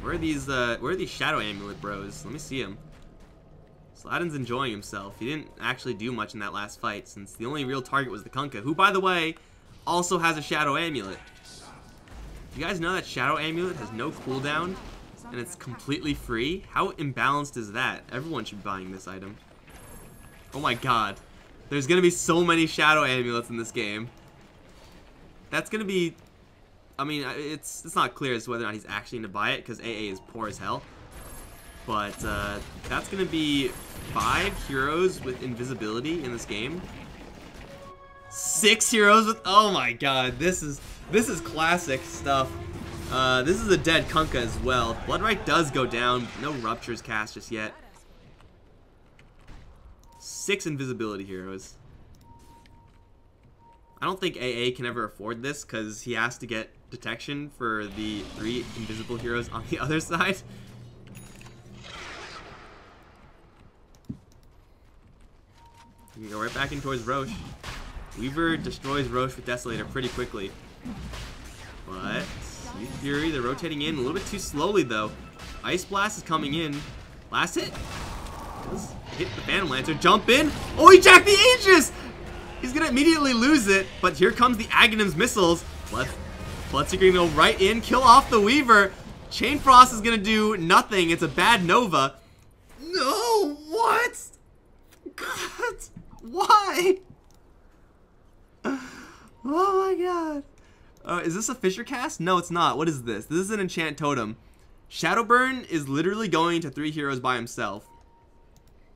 Where are these Shadow Amulet bros? Let me see him. Sladin's enjoying himself. He didn't actually do much in that last fight, since the only real target was the Kunkka, who, by the way, also has a Shadow Amulet. You guys know that Shadow Amulet has no cooldown, and it's completely free? How imbalanced is that? Everyone should be buying this item. Oh my god. There's gonna be so many Shadow Amulets in this game. That's gonna be... I mean, it's not clear as to whether or not he's actually going to buy it, because AA is poor as hell. But that's going to be 5 heroes with invisibility in this game. 6 heroes with... Oh my god, this is classic stuff. This is a dead Kunkka as well. Bloodright does go down. No Ruptures cast just yet. 6 invisibility heroes. I don't think AA can ever afford this, because he has to get detection for the 3 invisible heroes on the other side. You can go right back in towards Roche. Weaver destroys Roche with Desolator pretty quickly. But Youth Fury, they're rotating in a little bit too slowly though. Ice Blast is coming in. Last hit. Hit the Phantom Lancer. Jump in. Oh, he jacked the Aegis! He's gonna immediately lose it, but here comes the Aghanim's missiles. Bloodseeker gonna go right in, kill off the Weaver. Chain Frost is gonna do nothing. It's a bad Nova. No, what? God, why? Oh my god. Is this a Fisher cast? No, it's not. What is this? This is an Enchant Totem. Shadowburn is literally going to 3 heroes by himself.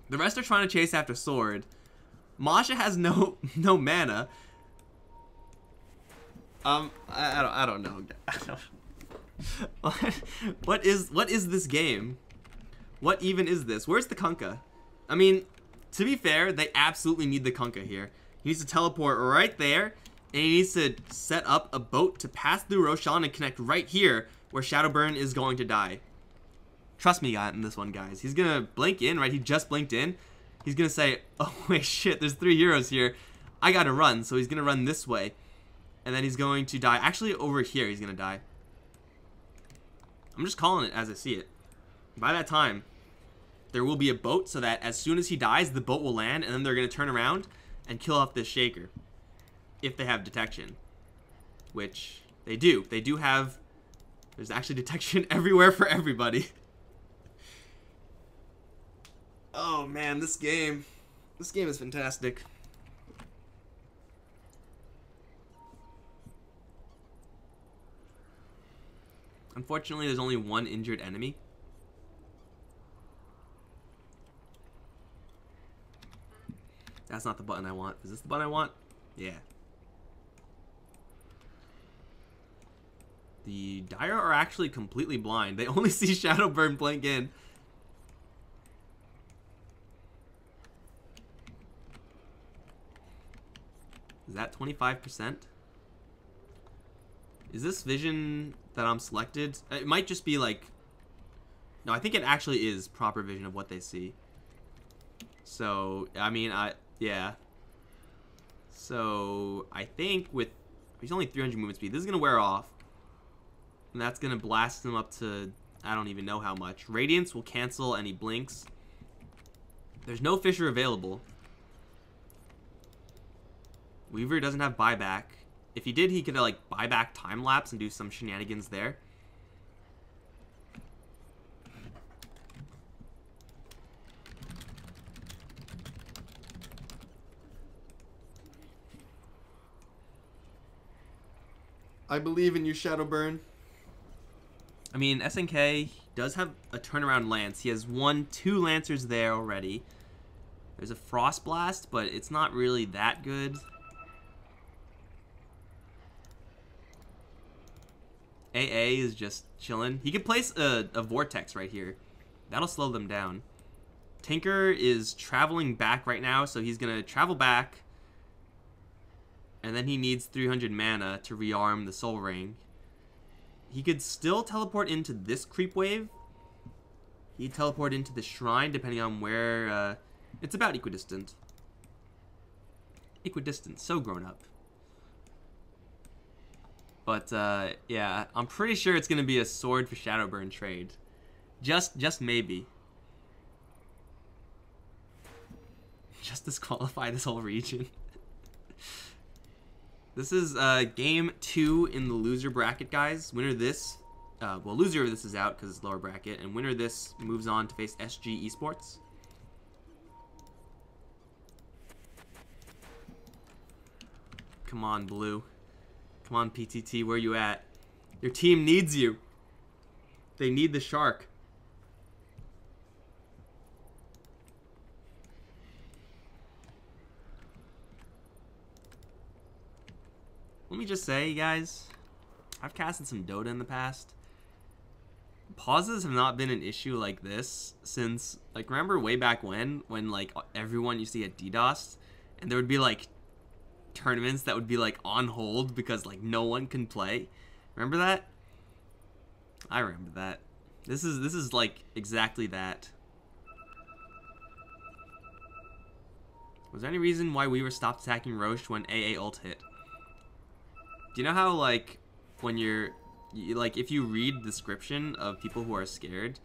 The rest are trying to chase after Sword. Masha has no mana. I don't know. What is this game? What even is this? Where's the Kunkka? I mean, to be fair, they absolutely need the Kunkka here. He needs to teleport right there, and he needs to set up a boat to pass through Roshan and connect right here, where Shadowburn is going to die. Trust me on this one, guys. He's gonna blink in, right? He just blinked in. He's gonna say, oh wait, shit, there's 3 heroes here. I gotta run, so he's gonna run this way. And then he's going to die. Actually, over here, he's gonna die. I'm just calling it as I see it. By that time, there will be a boat so that as soon as he dies, the boat will land, and then they're gonna turn around and kill off this Shaker. If they have detection. Which, they do. They do have... There's actually detection everywhere for everybody. Oh man, this game is fantastic. Unfortunately, there's only 1 injured enemy. That's not the button I want. Is this the button I want? Yeah. The Dire are actually completely blind. They only see Shadowburn blink in. Is that 25%? Is this vision that I'm selected? It might just be like... No, I think it actually is proper vision of what they see. So, I mean, yeah. So, I think with... He's only 300 movement speed. This is going to wear off. And that's going to blast him up to... I don't even know how much. Radiance will cancel any blinks. There's no Fisher available. Weaver doesn't have buyback. If he did, he could like buyback time lapse and do some shenanigans there. I believe in you, Shadowburn. I mean, SNK does have a turnaround lance. He has 2 Lancers there already. There's a Frost Blast, but it's not really that good. AA is just chilling. He could place a Vortex right here. That'll slow them down. Tinker is traveling back right now, so he's going to travel back. And then he needs 300 mana to rearm the Soul Ring. He could still teleport into this creep wave. He'd teleport into the shrine, depending on where... it's about equidistant. Equidistant, so grown up. But, yeah, I'm pretty sure it's going to be a Sword for Shadowburn trade. Just maybe. Just disqualify this whole region. This is game 2 in the loser bracket, guys. Winner this, well, loser of this is out because it's lower bracket, and winner this moves on to face SG Esports. Come on, Blue. Come on, PTT, where you at? Your team needs you. They need the shark. Let me just say, guys, I've casted some Dota in the past. Pauses have not been an issue like this since, like, remember way back when like everyone used to get DDoSed and there would be like tournaments that would be like on hold because like no one can play. Remember that? I remember that. This is like exactly that. Was there any reason why we were stopped attacking Roche when AA ult hit? Do you know how, like, when like, if you read the description of people who are scared,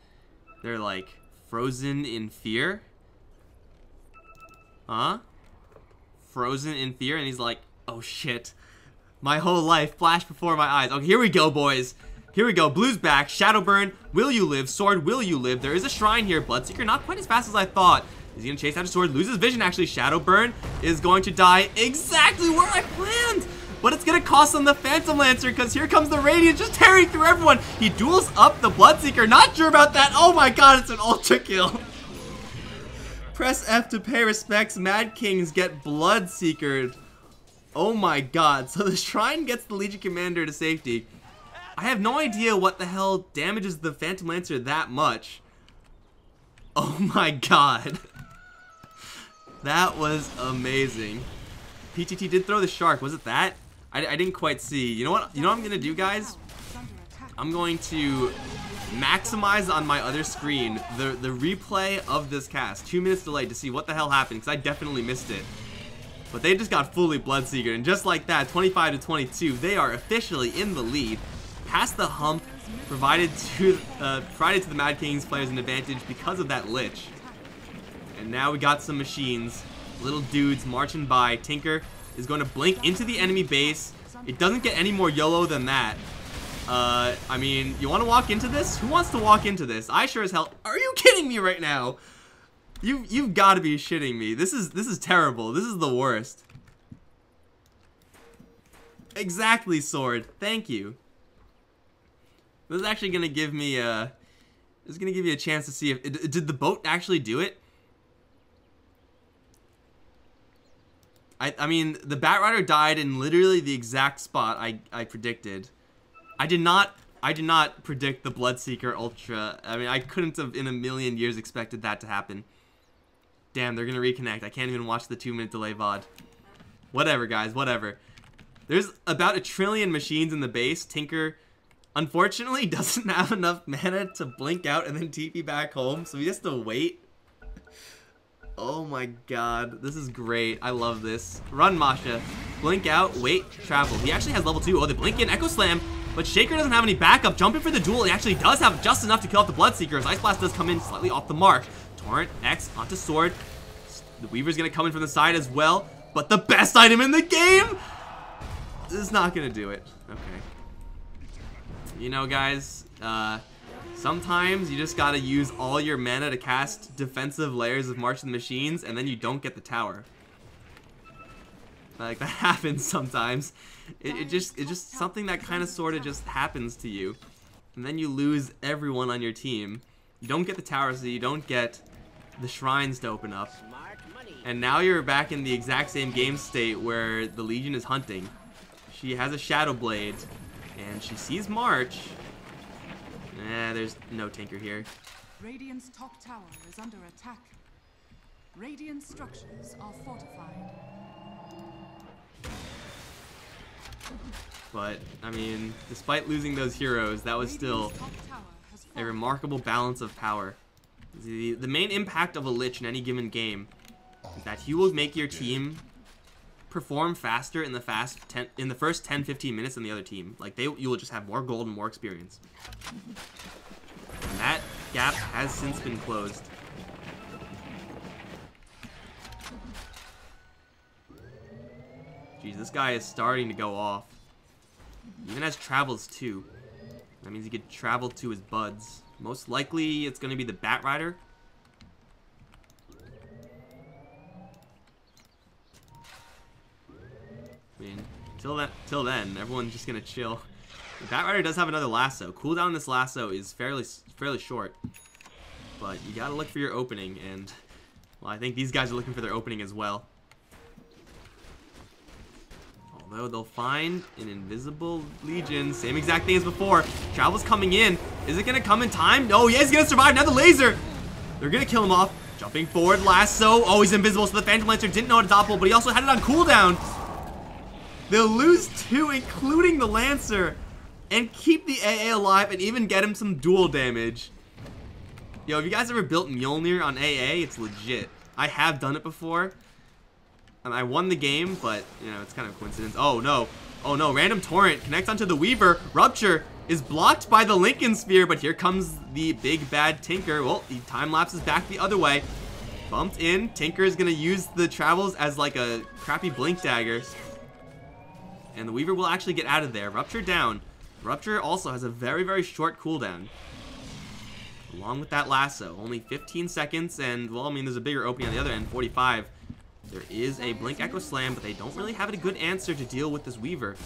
they're, like, frozen in fear? Huh? Frozen in fear? And he's like, oh, shit. My whole life flashed before my eyes. Okay, here we go, boys. Here we go. Blue's back. Shadowburn, will you live? Sword, will you live? There is a shrine here. Bloodseeker, not quite as fast as I thought. Is he going to chase after Sword? Loses vision, actually. Shadowburn is going to die exactly where I planned. But it's going to cost him the Phantom Lancer because here comes the Radiant just tearing through everyone. He duels up the Bloodseeker. Not sure about that. Oh my god, it's an ultra kill. Press F to pay respects. Mad Kings get Bloodseekered. Oh my god. So the Shrine gets the Legion Commander to safety. I have no idea what the hell damages the Phantom Lancer that much. Oh my god. That was amazing. PTT did throw the shark. Was it that? I didn't quite see. You know what? You know what I'm gonna do, guys? I'm going to maximize on my other screen the replay of this cast. 2 minutes delayed to see what the hell happened because I definitely missed it. But they just got fully Bloodseeker, and just like that, 25-22, they are officially in the lead. Past the hump, provided to the Mad Kings players an advantage because of that Lich. And now we got some machines, little dudes marching by. Tinker is going to blink into the enemy base. It doesn't get any more YOLO than that. I mean, you want to walk into this? Who wants to walk into this? I sure as hell. Are you kidding me right now? You've got to be shitting me. This is terrible. This is the worst. Exactly, Sword. Thank you. This is actually gonna give me a. This is gonna give you a chance to see if did the boat actually do it. I mean, the Batrider died in literally the exact spot I predicted. I did not predict the Bloodseeker Ultra. I mean, I couldn't have in a million years expected that to happen. Damn, they're gonna reconnect. I can't even watch the 2-minute delay VOD. Whatever, guys, whatever. There's about 1 trillion machines in the base. Tinker, unfortunately, doesn't have enough mana to blink out and then TP back home, so he has to wait. Oh my god, this is great. I love this. Run, Masha. Blink out, wait, travel. He actually has level 2. Oh, they blink in, Echo Slam, but Shaker doesn't have any backup. Jumping for the duel, he actually does have just enough to kill off the Bloodseeker. His Ice Blast does come in slightly off the mark. Torrent, X, onto sword. The Weaver's gonna come in from the side as well, but the best item in the game is not gonna do it. Okay. You know, guys, sometimes you just gotta use all your mana to cast defensive layers of March of the Machines, and then you don't get the tower. Like, that happens sometimes. It's just something that kind of sort of just happens to you. And then you lose everyone on your team. You don't get the tower, so you don't get the shrines to open up. And now you're back in the exact same game state where the Legion is hunting. She has a Shadow Blade, and she sees March. There's no Tinker here. Radiant's top tower is under attack. Radiant structures are fortified. But, I mean, despite losing those heroes, that was still a remarkable balance of power. The main impact of a Lich in any given game is that he will make your team perform faster in the first 10-15 minutes than the other team. Like, you will just have more gold and more experience. And that gap has since been closed. Jeez, this guy is starting to go off. Even has travels too. That means he could travel to his buds. Most likely, it's going to be the Bat Rider. I mean, till then, everyone's just gonna chill. The Bat Rider does have another lasso. Cooldown on this lasso is fairly short, but you gotta look for your opening, and well, I think these guys are looking for their opening as well. Although they'll find an invisible Legion, same exact thing as before. Travel's coming in. Is it gonna come in time? No, yeah, he's gonna survive. Now the laser. They're gonna kill him off. Jumping forward, lasso. Oh, he's invisible, so the Phantom Lancer didn't know how to topple, but he also had it on cooldown. They'll lose 2, including the Lancer, and keep the AA alive and even get him some dual damage. Yo, have you guys ever built Mjolnir on AA? It's legit. I have done it before, and I won the game, but, you know, it's kind of a coincidence. Oh, no. Oh, no. Random Torrent connects onto the Weaver. Rupture is blocked by the Lincoln Sphere, but here comes the big bad Tinker. Well, he time-lapses back the other way. Bumped in. Tinker is going to use the travels as, like, a crappy Blink Dagger. And the Weaver will actually get out of there. Rupture down. Rupture also has a very short cooldown. Along with that lasso. Only 15 seconds, and, well, I mean, there's a bigger opening on the other end, 45. There is a Blink Echo Slam, but they don't really have a good answer to deal with this Weaver.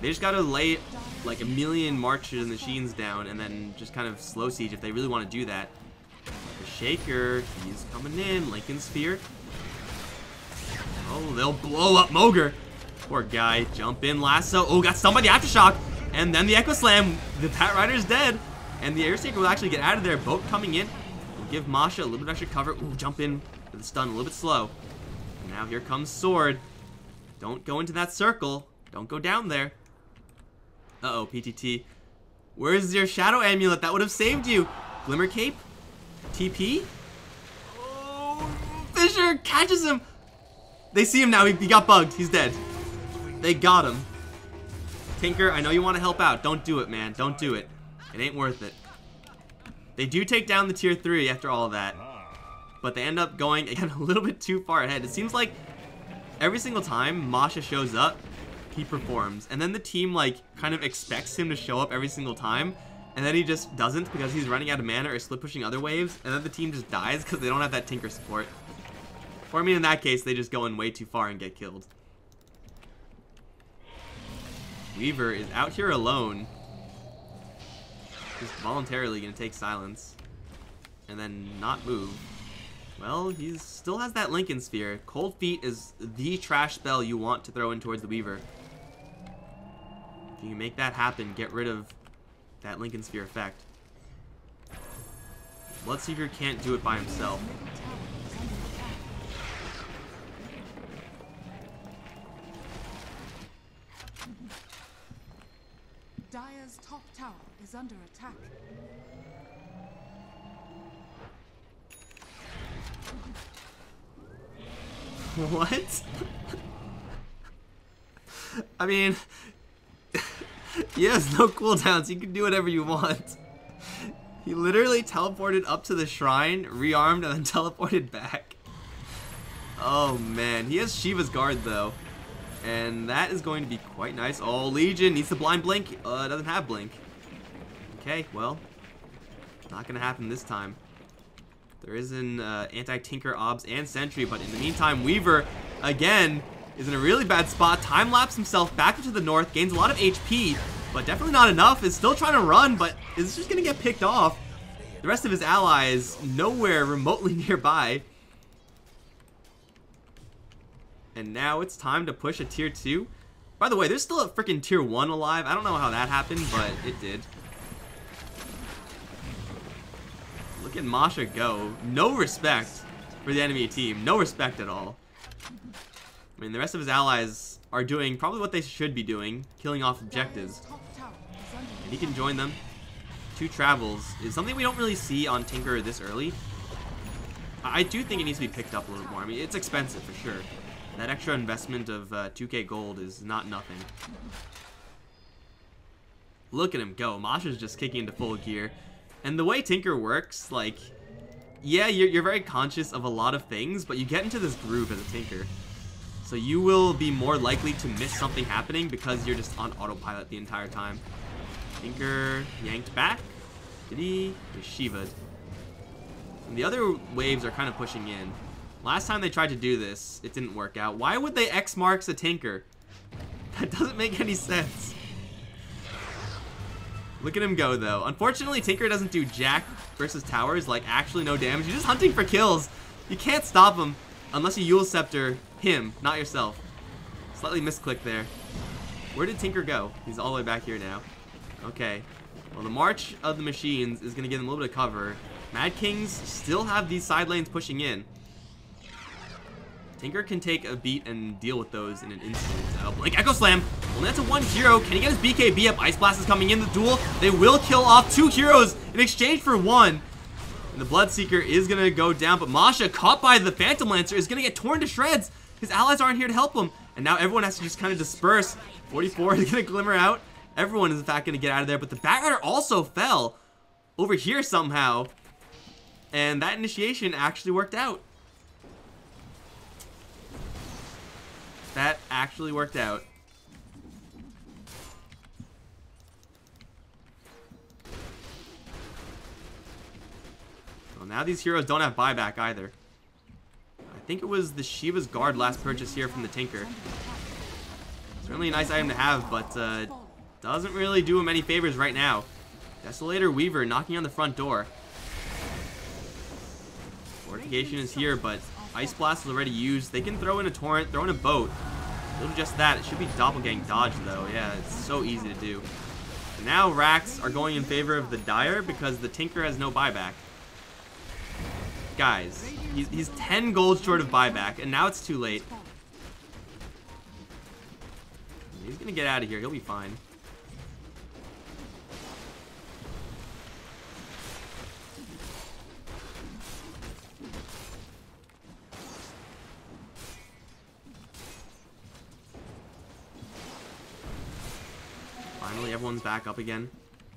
They just gotta lay, like, a million Marches and Machines down, and then just kind of slow siege if they really want to do that. The Shaker, he's coming in. Lincoln Sphere. Oh, they'll blow up Mogre. Poor guy. Jump in, lasso. Oh, got stunned by the Aftershock. And then the Echo Slam. The Bat Rider's dead. And the Airseeker will actually get out of there. Boat coming in. Will give Masha a little bit of extra cover. Ooh, jump in with the stun a little bit slow. And now here comes Sword. Don't go into that circle. Don't go down there. Uh-oh, PTT. Where's your Shadow Amulet? That would have saved you. Glimmer Cape? TP? Oh, Fisher catches him. They see him now. He got bugged. He's dead. They got him. Tinker, I know you want to help out. Don't do it, man. Don't do it. It ain't worth it. They do take down the tier 3 after all of that. But they end up going, again, a little bit too far ahead. It seems like every single time Masha shows up, he performs. And then the team, like, kind of expects him to show up every single time. And then he just doesn't because he's running out of mana or split pushing other waves. And then the team just dies because they don't have that Tinker support. Or, I mean, in that case, they just go in way too far and get killed. Weaver is out here alone. Just voluntarily going to take silence. And then not move. Well, he still has that Lincoln Sphere. Cold Feet is the trash spell you want to throw in towards the Weaver. If you can make that happen, get rid of that Lincoln Sphere effect. Bloodseeker can't do it by himself. Dire's top tower is under attack. What? I mean, he has no cooldowns. You can do whatever you want. He literally teleported up to the shrine, rearmed, and then teleported back. Oh man, he has Shiva's guard though. And that is going to be quite nice. Oh, Legion needs to blind blink. Doesn't have blink. Okay, well, not gonna happen this time. There is an anti-Tinker, Obs, and Sentry, but in the meantime, Weaver, again, is in a really bad spot. Time-lapse himself back to the north, gains a lot of HP, but definitely not enough. Is still trying to run, but is just gonna get picked off. The rest of his allies nowhere remotely nearby. And now it's time to push a tier 2. By the way, there's still a freaking tier 1 alive. I don't know how that happened, but it did. Look at Masha go. No respect for the enemy team. No respect at all. I mean, the rest of his allies are doing probably what they should be doing, killing off objectives. And he can join them. 2 travels is something we don't really see on Tinker this early. I do think it needs to be picked up a little more. I mean, it's expensive for sure. That extra investment of 2k gold is not nothing. Look at him go. Masha's just kicking into full gear. And the way Tinker works, like, yeah, you're very conscious of a lot of things, but you get into this groove as a Tinker. So you will be more likely to miss something happening because you're just on autopilot the entire time. Tinker yanked back. Did he? He's Shiva'd. And the other waves are kind of pushing in. Last time they tried to do this, it didn't work out. Why would they X marks a Tinker? That doesn't make any sense. Look at him go, though. Unfortunately, Tinker doesn't do jack versus towers, like actually no damage. You're just hunting for kills. You can't stop him unless you Yule Scepter him, not yourself. Slightly misclick there. Where did Tinker go? He's all the way back here now. Okay. Well, the March of the Machines is going to give them a little bit of cover. Mad Kings still have these side lanes pushing in. Tinker can take a beat and deal with those in an instant. Blink Echo Slam. Well, that's a 1 hero. Can he get his BKB up? Ice Blast is coming in the duel. They will kill off 2 heroes in exchange for 1. And the Bloodseeker is going to go down. But Masha, caught by the Phantom Lancer, is going to get torn to shreds. His allies aren't here to help him. And now everyone has to just kind of disperse. 44 is going to glimmer out. Everyone is in fact going to get out of there. But the Batrider also fell over here somehow. And that initiation actually worked out. That actually worked out. Well, now these heroes don't have buyback either. I think it was the Shiva's Guard last purchase here from the Tinker. Certainly a nice item to have, but doesn't really do him any favors right now. Desolator Weaver knocking on the front door. Fortification is here, but Ice Blast is already used. They can throw in a Torrent, throw in a boat. They'll do just that. It should be Doppelgang Dodge, though. Yeah, it's so easy to do. And now Racks are going in favor of the Dire because the Tinker has no buyback. Guys, he's 10 gold short of buyback, and now it's too late. He's going to get out of here. He'll be fine. Finally, everyone's back up again.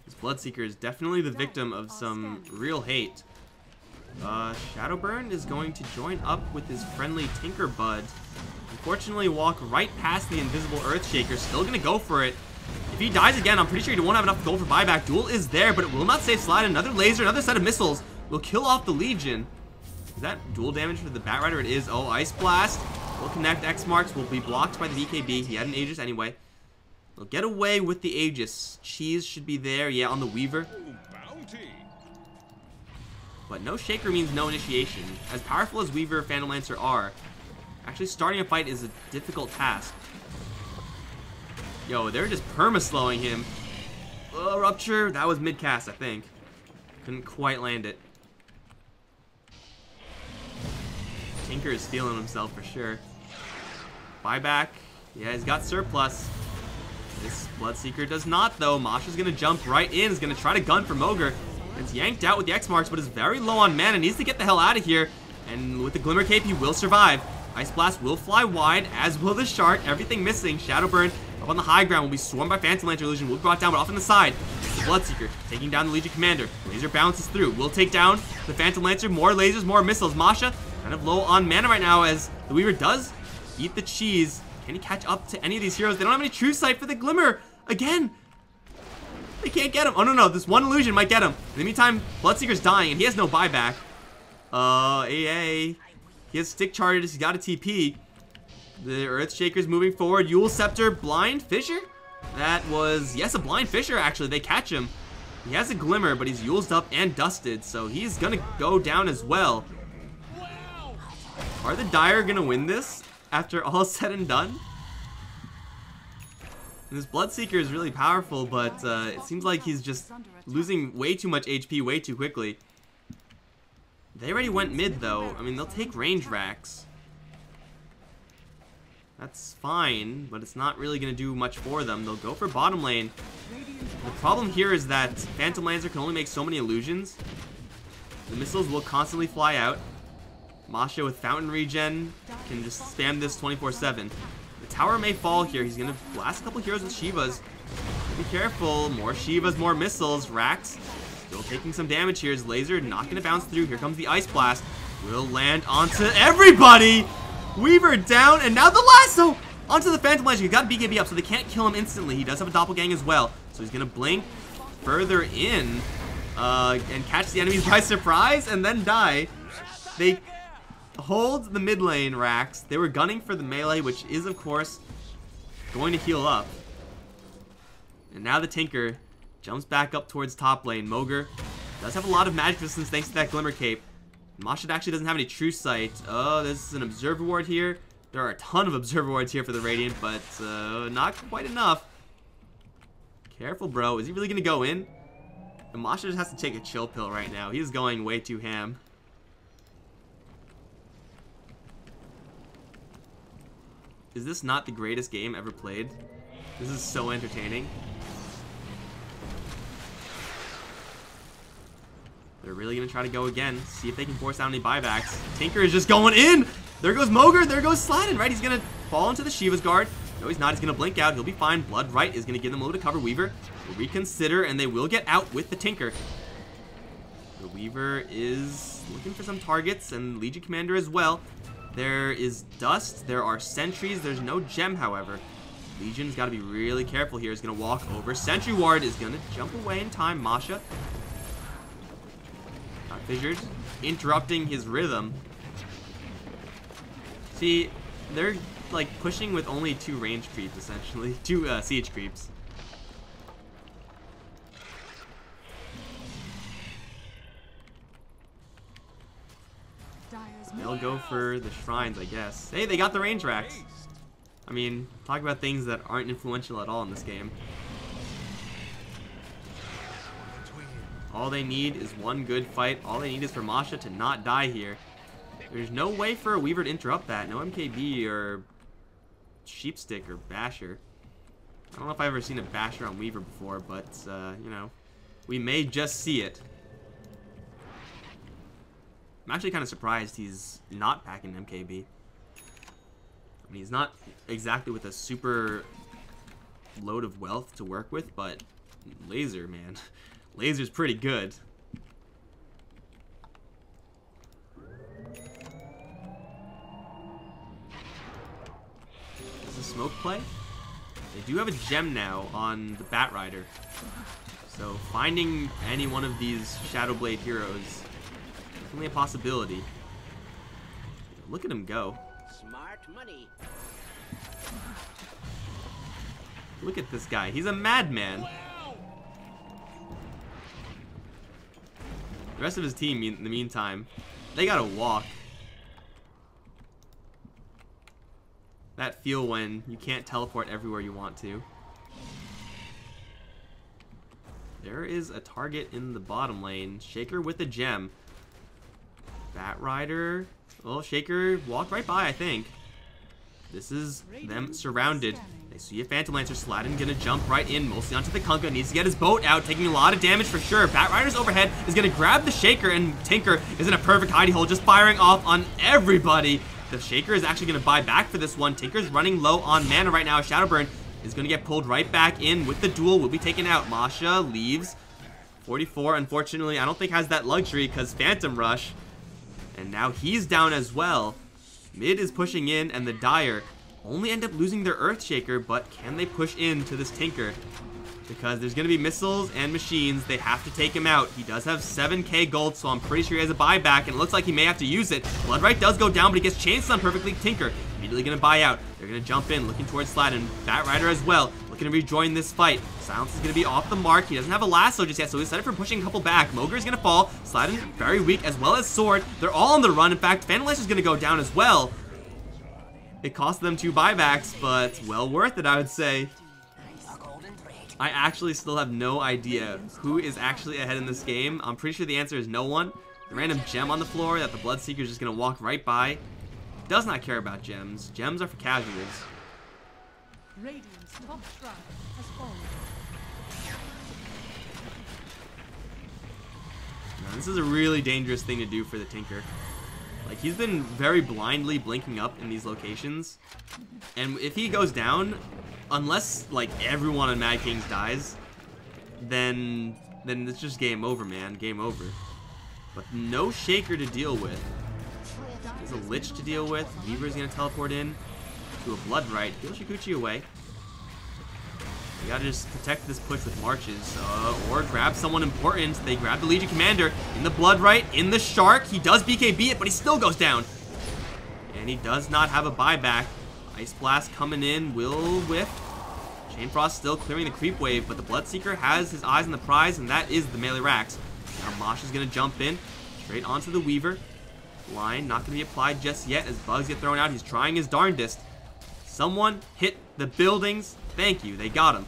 This Bloodseeker is definitely the victim of some real hate. Shadowburn is going to join up with his friendly Tinker Bud. Unfortunately, walk right past the invisible Earthshaker. Still going to go for it. If he dies again, I'm pretty sure he won't have enough gold for buyback. Duel is there, but it will not save Slide. Another laser, another set of missiles will kill off the Legion. Is that dual damage for the Batrider? It is. Oh, Ice Blast will connect. X marks will be blocked by the BKB. He had an Aegis anyway. They'll get away with the Aegis. Cheese should be there, yeah, on the Weaver. But no Shaker means no initiation. As powerful as Weaver and Phantom Lancer are, actually starting a fight is a difficult task. Yo, they're just perma-slowing him. Rupture, that was mid-cast, I think. Couldn't quite land it. Tinker is feeling himself for sure. Buyback, yeah, he's got surplus. This Bloodseeker does not, though. Masha's going to jump right in. Is going to try to gun for Mogre. It's yanked out with the X marks, but is very low on mana. Needs to get the hell out of here. And with the Glimmer Cape, he will survive. Ice Blast will fly wide, as will the Shark. Everything missing. Shadowburn Up on the high ground will be swarmed by Phantom Lancer. Illusion will be brought down, but off on the side. Bloodseeker taking down the Legion Commander. Laser bounces through. Will take down the Phantom Lancer. More lasers, more missiles. Masha kind of low on mana right now as the Weaver does eat the cheese. Can he catch up to any of these heroes? They don't have any true sight for the Glimmer. Again, they can't get him. Oh, no. This one illusion might get him. In the meantime, Bloodseeker's dying, and he has no buyback. AA. He has stick charges. He's got a TP. The Earthshaker's moving forward. Yule Scepter. Blind Fissure? That was, yes, a Blind Fissure, actually. They catch him. He has a Glimmer, but he's Yulesed up and dusted, so he's going to go down as well. Are the Dire going to win this after all said and done? And this Bloodseeker is really powerful, but it seems like he's just losing way too much HP way too quickly. They already went mid, though. I mean, they'll take range racks. That's fine, but it's not really going to do much for them. They'll go for bottom lane. The problem here is that Phantom Lancer can only make so many illusions. The missiles will constantly fly out. Masha with Fountain Regen can just spam this 24/7. The tower may fall here. He's going to blast a couple heroes with Shivas. Be careful. More Shivas, more missiles. Rax still taking some damage here. His laser not going to bounce through. Here comes the Ice Blast. Will land onto everybody. Weaver down, and now the lasso onto the Phantom Lancer. He's got BKB up, so they can't kill him instantly. He does have a Doppelgang as well, so he's going to blink further in and catch the enemies by surprise and then die. They hold the mid lane, Rax. They were gunning for the melee, which is, of course, going to heal up. And now the Tinker jumps back up towards top lane. Moger does have a lot of magic resistance thanks to that Glimmer Cape. Masha actually doesn't have any true sight. Oh, this is an Observer Ward here. There are a ton of Observer Wards here for the Radiant, but not quite enough. Careful, bro. Is he really going to go in? And Masha just has to take a chill pill right now. He is going way too ham. Is this not the greatest game ever played? This is so entertaining. They're really going to try to go again. See if they can force out any buybacks. Tinker is just going in. There goes Moger. There goes Sladden, right? He's going to fall into the Shiva's guard. No, he's not. He's going to blink out. He'll be fine. Blood Right is going to give them a little bit of cover. Weaver will reconsider, and they will get out with the Tinker. The Weaver is looking for some targets, and Legion Commander as well. There is Dust. There are Sentries. There's no Gem, however. Legion's got to be really careful here. He's going to walk over. Sentry Ward is going to jump away in time. Masha Fissured, interrupting his rhythm. See, they're like pushing with only 2 range creeps, essentially. 2 siege creeps. They'll go for the shrines, I guess. Hey, they got the range racks. I mean, talk about things that aren't influential at all in this game. All they need is one good fight. All they need is for Masha to not die here. There's no way for a Weaver to interrupt that. No MKB or Sheepstick or Basher. I don't know if I've ever seen a Basher on Weaver before, but, you know, we may just see it. I'm actually kind of surprised he's not packing MKB. I mean, he's not exactly with a super load of wealth to work with, but laser, man. Laser's pretty good. Is this a smoke play? They do have a gem now on the Batrider. So finding any one of these Shadowblade heroes is definitely a possibility. Look at him go. Smart money. Look at this guy. He's a madman. The rest of his team, in the meantime, they gotta walk. That feel when you can't teleport everywhere you want to. There is a target in the bottom lane. Shaker with a gem. Batrider. Well, Shaker walked right by, I think. This is them surrounded. They see a Phantom Lancer. Sladden gonna jump right in, mostly onto the Kunkka. Needs to get his boat out, taking a lot of damage for sure. Batrider's overhead is gonna grab the Shaker, and Tinker is in a perfect hidey hole, just firing off on everybody. The Shaker is actually gonna buy back for this one. Tinker's running low on mana right now. Shadowburn is going to get pulled right back in with the duel. Will be taken out. Masha leaves. 44, unfortunately, I don't think has that luxury because Phantom Rush. And now he's down as well. Mid is pushing in, and the Dire only end up losing their Earthshaker, but can they push into this Tinker? Because there's going to be missiles and machines. They have to take him out. He does have 7k gold, so I'm pretty sure he has a buyback, and it looks like he may have to use it. Bloodright does go down, but he gets chains on perfectly. Tinker immediately going to buy out. They're going to jump in, looking towards Sladin. Bat Rider as well, looking to rejoin this fight. Silence is going to be off the mark. He doesn't have a lasso just yet, so he's set up for pushing a couple back. Moger is going to fall. Sladin very weak, as well as Sword. They're all on the run. In fact, Phantom Lance is going to go down as well. It cost them 2 buybacks, but well worth it, I would say. I actually still have no idea who is actually ahead in this game. I'm pretty sure the answer is no one. The random gem on the floor that the Bloodseeker is just going to walk right by. Does not care about gems. Gems are for casuals. Radiant's top shrine has fallen. Now, this is a really dangerous thing to do for the Tinker. Like, he's been very blindly blinking up in these locations. And if he goes down, unless, like, everyone on Mad Kings dies, then it's just game over, man. Game over. But no Shaker to deal with. There's a Lich to deal with. Weaver's going to teleport in to a Bloodright. Heal Shikuchi away. You gotta just protect this push with marches, or grab someone important. They grab the Legion Commander in the Bloodright, in the Shark. He does BKB it, but he still goes down. And he does not have a buyback. Ice Blast coming in, will whiff. Chainfrost still clearing the creep wave, but the Bloodseeker has his eyes on the prize, and that is the melee racks. Now Mosh is gonna jump in, straight onto the Weaver. Line not gonna be applied just yet as bugs get thrown out. He's trying his darndest. Someone hit the buildings. Thank you, they got him.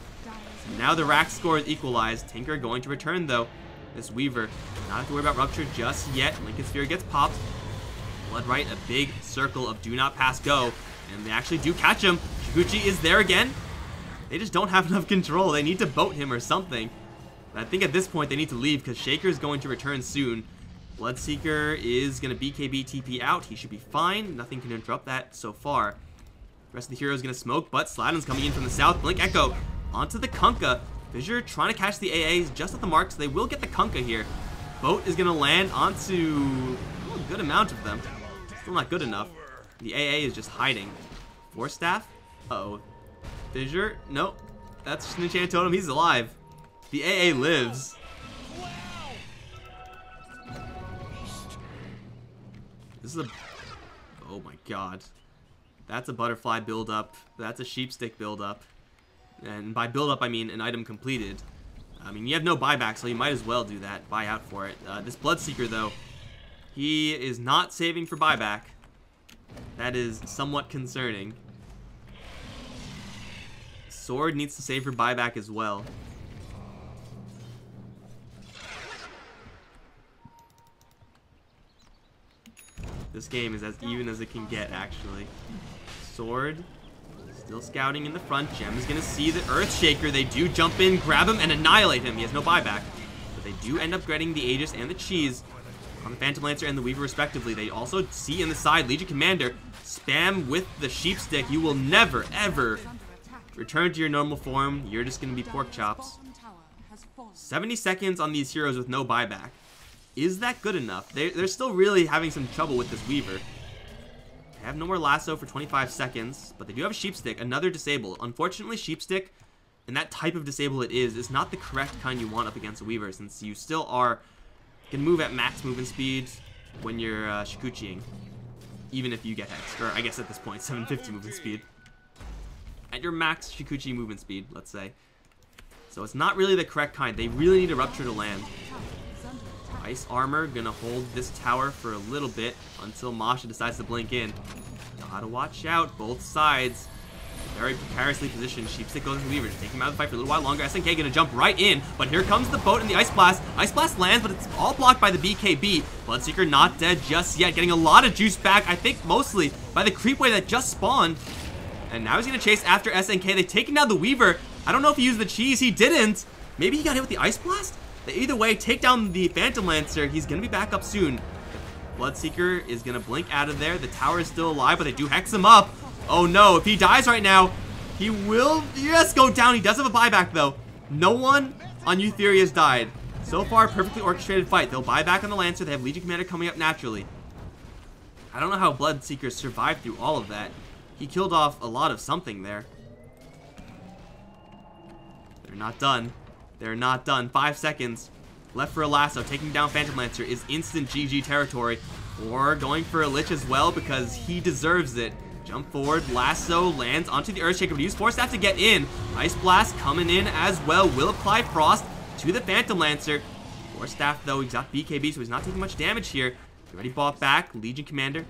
Now the rack score is equalized. Tinker going to return though. This Weaver, not have to worry about Rupture just yet. Lincoln Sphere gets popped. Bloodright, a big circle of do not pass go. And they actually do catch him. Shikuchi is there again. They just don't have enough control. They need to boat him or something. But I think at this point they need to leave because Shaker is going to return soon. Bloodseeker is going to BKB TP out. He should be fine. Nothing can interrupt that so far. The rest of the hero is going to smoke, but Sladin's coming in from the south. Blink Echo onto the Kunkka. Fissure trying to catch the AAs just at the mark, so they will get the Kunkka here. Boat is going to land onto a good amount of them. Still not good enough. The AA is just hiding. Force Staff? Uh-oh. Fissure? Nope. That's just an enchanted totem. He's alive. The AA lives. This is a... Oh my god. That's a butterfly build-up. That's a sheepstick build-up. And by build-up, I mean an item completed. I mean, you have no buyback, so you might as well do that. Buy out for it. This Bloodseeker, though, he is not saving for buyback. That is somewhat concerning. Sword needs to save for buyback as well. This game is as even as it can get, actually. Sword still scouting in the front. Gem is going to see the Earthshaker. They do jump in, grab him, and annihilate him. He has no buyback. But they do end up getting the Aegis and the Cheese on the Phantom Lancer and the Weaver, respectively. They also see in the side Legion Commander. Spam with the Sheepstick. You will never, ever return to your normal form. You're just going to be pork chops. 70 seconds on these heroes with no buyback. Is that good enough? They're still really having some trouble with this Weaver. They have no more lasso for 25 seconds, but they do have a Sheepstick, another disable. Unfortunately, Sheepstick, and that type of disable it is not the correct kind you want up against a Weaver, since you still can move at max movement speed when you're Shikuchiing, even if you get hexed, or I guess at this point, 750 movement speed. At your max Shikuchi movement speed, let's say. So it's not really the correct kind. They really need a Rupture to land. Ice Armor gonna hold this tower for a little bit until Masha decides to blink in. Gotta watch out, both sides. Very precariously positioned. Sheepstick goes to Weaver to take him out of the fight for a little while longer. SNK gonna jump right in, but here comes the boat and the Ice Blast. Ice Blast lands, but it's all blocked by the BKB. Bloodseeker not dead just yet, getting a lot of juice back, I think mostly by the creep wave that just spawned. And now he's gonna chase after SNK. They've taken down the Weaver. I don't know if he used the cheese. He didn't. Maybe he got hit with the Ice Blast? Either way, take down the Phantom Lancer. He's going to be back up soon. Bloodseeker is going to blink out of there. The tower is still alive, but they do hex him up. Oh no, if he dies right now, He will just go down. He does have a buyback, though. No one on Youth Fury has died. So far, perfectly orchestrated fight. They'll buy back on the Lancer. They have Legion Commander coming up naturally. I don't know how Bloodseeker survived through all of that. He killed off a lot of something there. They're not done. They're not done. 5 seconds left for a lasso. Taking down Phantom Lancer is instant GG territory. Or going for a Lich as well because he deserves it. Jump forward, lasso lands onto the Earthshaker, but use Force Staff to get in. Ice Blast coming in as well. Will apply Frost to the Phantom Lancer. Force Staff, though, he's got BKB, so he's not taking much damage here. He already bought back. Legion Commander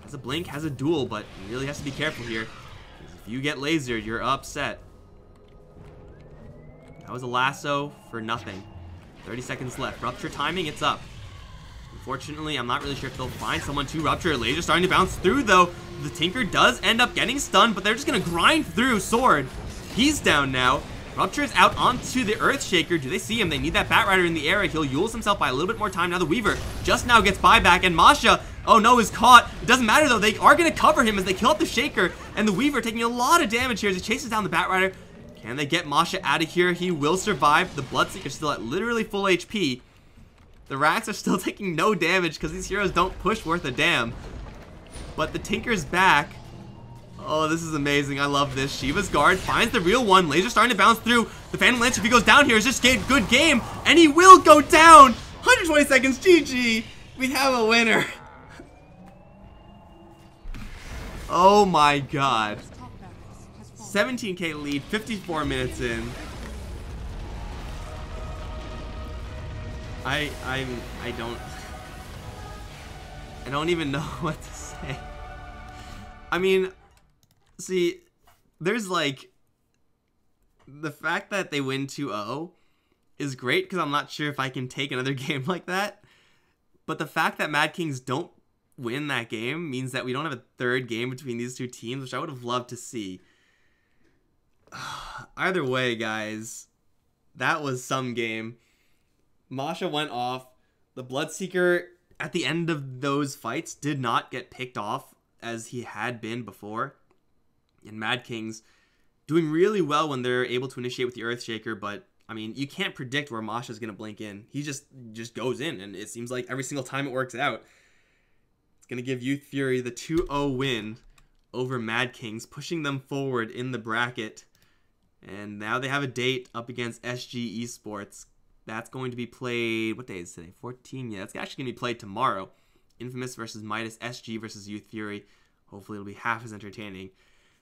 has a blink, has a duel, but he really has to be careful here. If you get lasered, you're upset. That was a lasso for nothing. 30 seconds left. Rupture timing, it's up. Unfortunately, I'm not really sure if they'll find someone to rupture. Laser starting to bounce through, though. The Tinker does end up getting stunned, but they're just going to grind through. Sword, he's down now. Rupture is out onto the Earthshaker. Do they see him? They need that Batrider in the area. He'll Yules himself by a little bit more time. Now the Weaver just now gets buyback, and Masha, oh no, is caught. It doesn't matter, though. They are going to cover him as they kill up the Shaker, and the Weaver taking a lot of damage here as he chases down the Batrider. Can they get Masha out of here? He will survive. The Bloodseeker still at literally full HP. The Racks are still taking no damage because these heroes don't push worth a damn. But the Tinker's back. Oh, this is amazing. I love this. Shiva's Guard finds the real one. Laser starting to bounce through. The Phantom Lancer, if he goes down here, is just a good game. And he will go down. 120 seconds. GG. We have a winner. Oh my god. 17k lead, 54 minutes in. I don't even know what to say. I mean, see, there's like, the fact that they win 2-0 is great because I'm not sure if I can take another game like that. But the fact that Mad Kings don't win that game means that we don't have a third game between these two teams, which I would have loved to see. Either way, guys, that was some game. Masha went off. The Bloodseeker, at the end of those fights, did not get picked off as he had been before. And Mad Kings doing really well when they're able to initiate with the Earthshaker, but, I mean, you can't predict where Masha's going to blink in. He just goes in, and it seems like every single time it works out. It's going to give Youth Fury the 2-0 win over Mad Kings, pushing them forward in the bracket. And now they have a date up against SG Esports. That's going to be played, what day is today? 14? Yeah, that's actually going to be played tomorrow. Infamous versus Midas, SG versus Youth Fury. Hopefully it'll be half as entertaining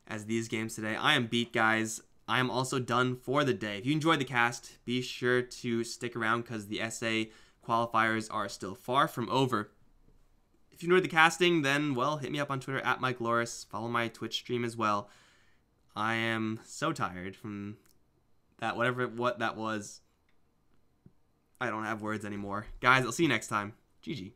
as these games today. I am beat, guys. I am also done for the day. If you enjoyed the cast, be sure to stick around because the SA qualifiers are still far from over. If you enjoyed the casting, then, well, hit me up on Twitter at Mike Loris. Follow my Twitch stream as well. I am so tired from that, what that was. I don't have words anymore. Guys, I'll see you next time. GG.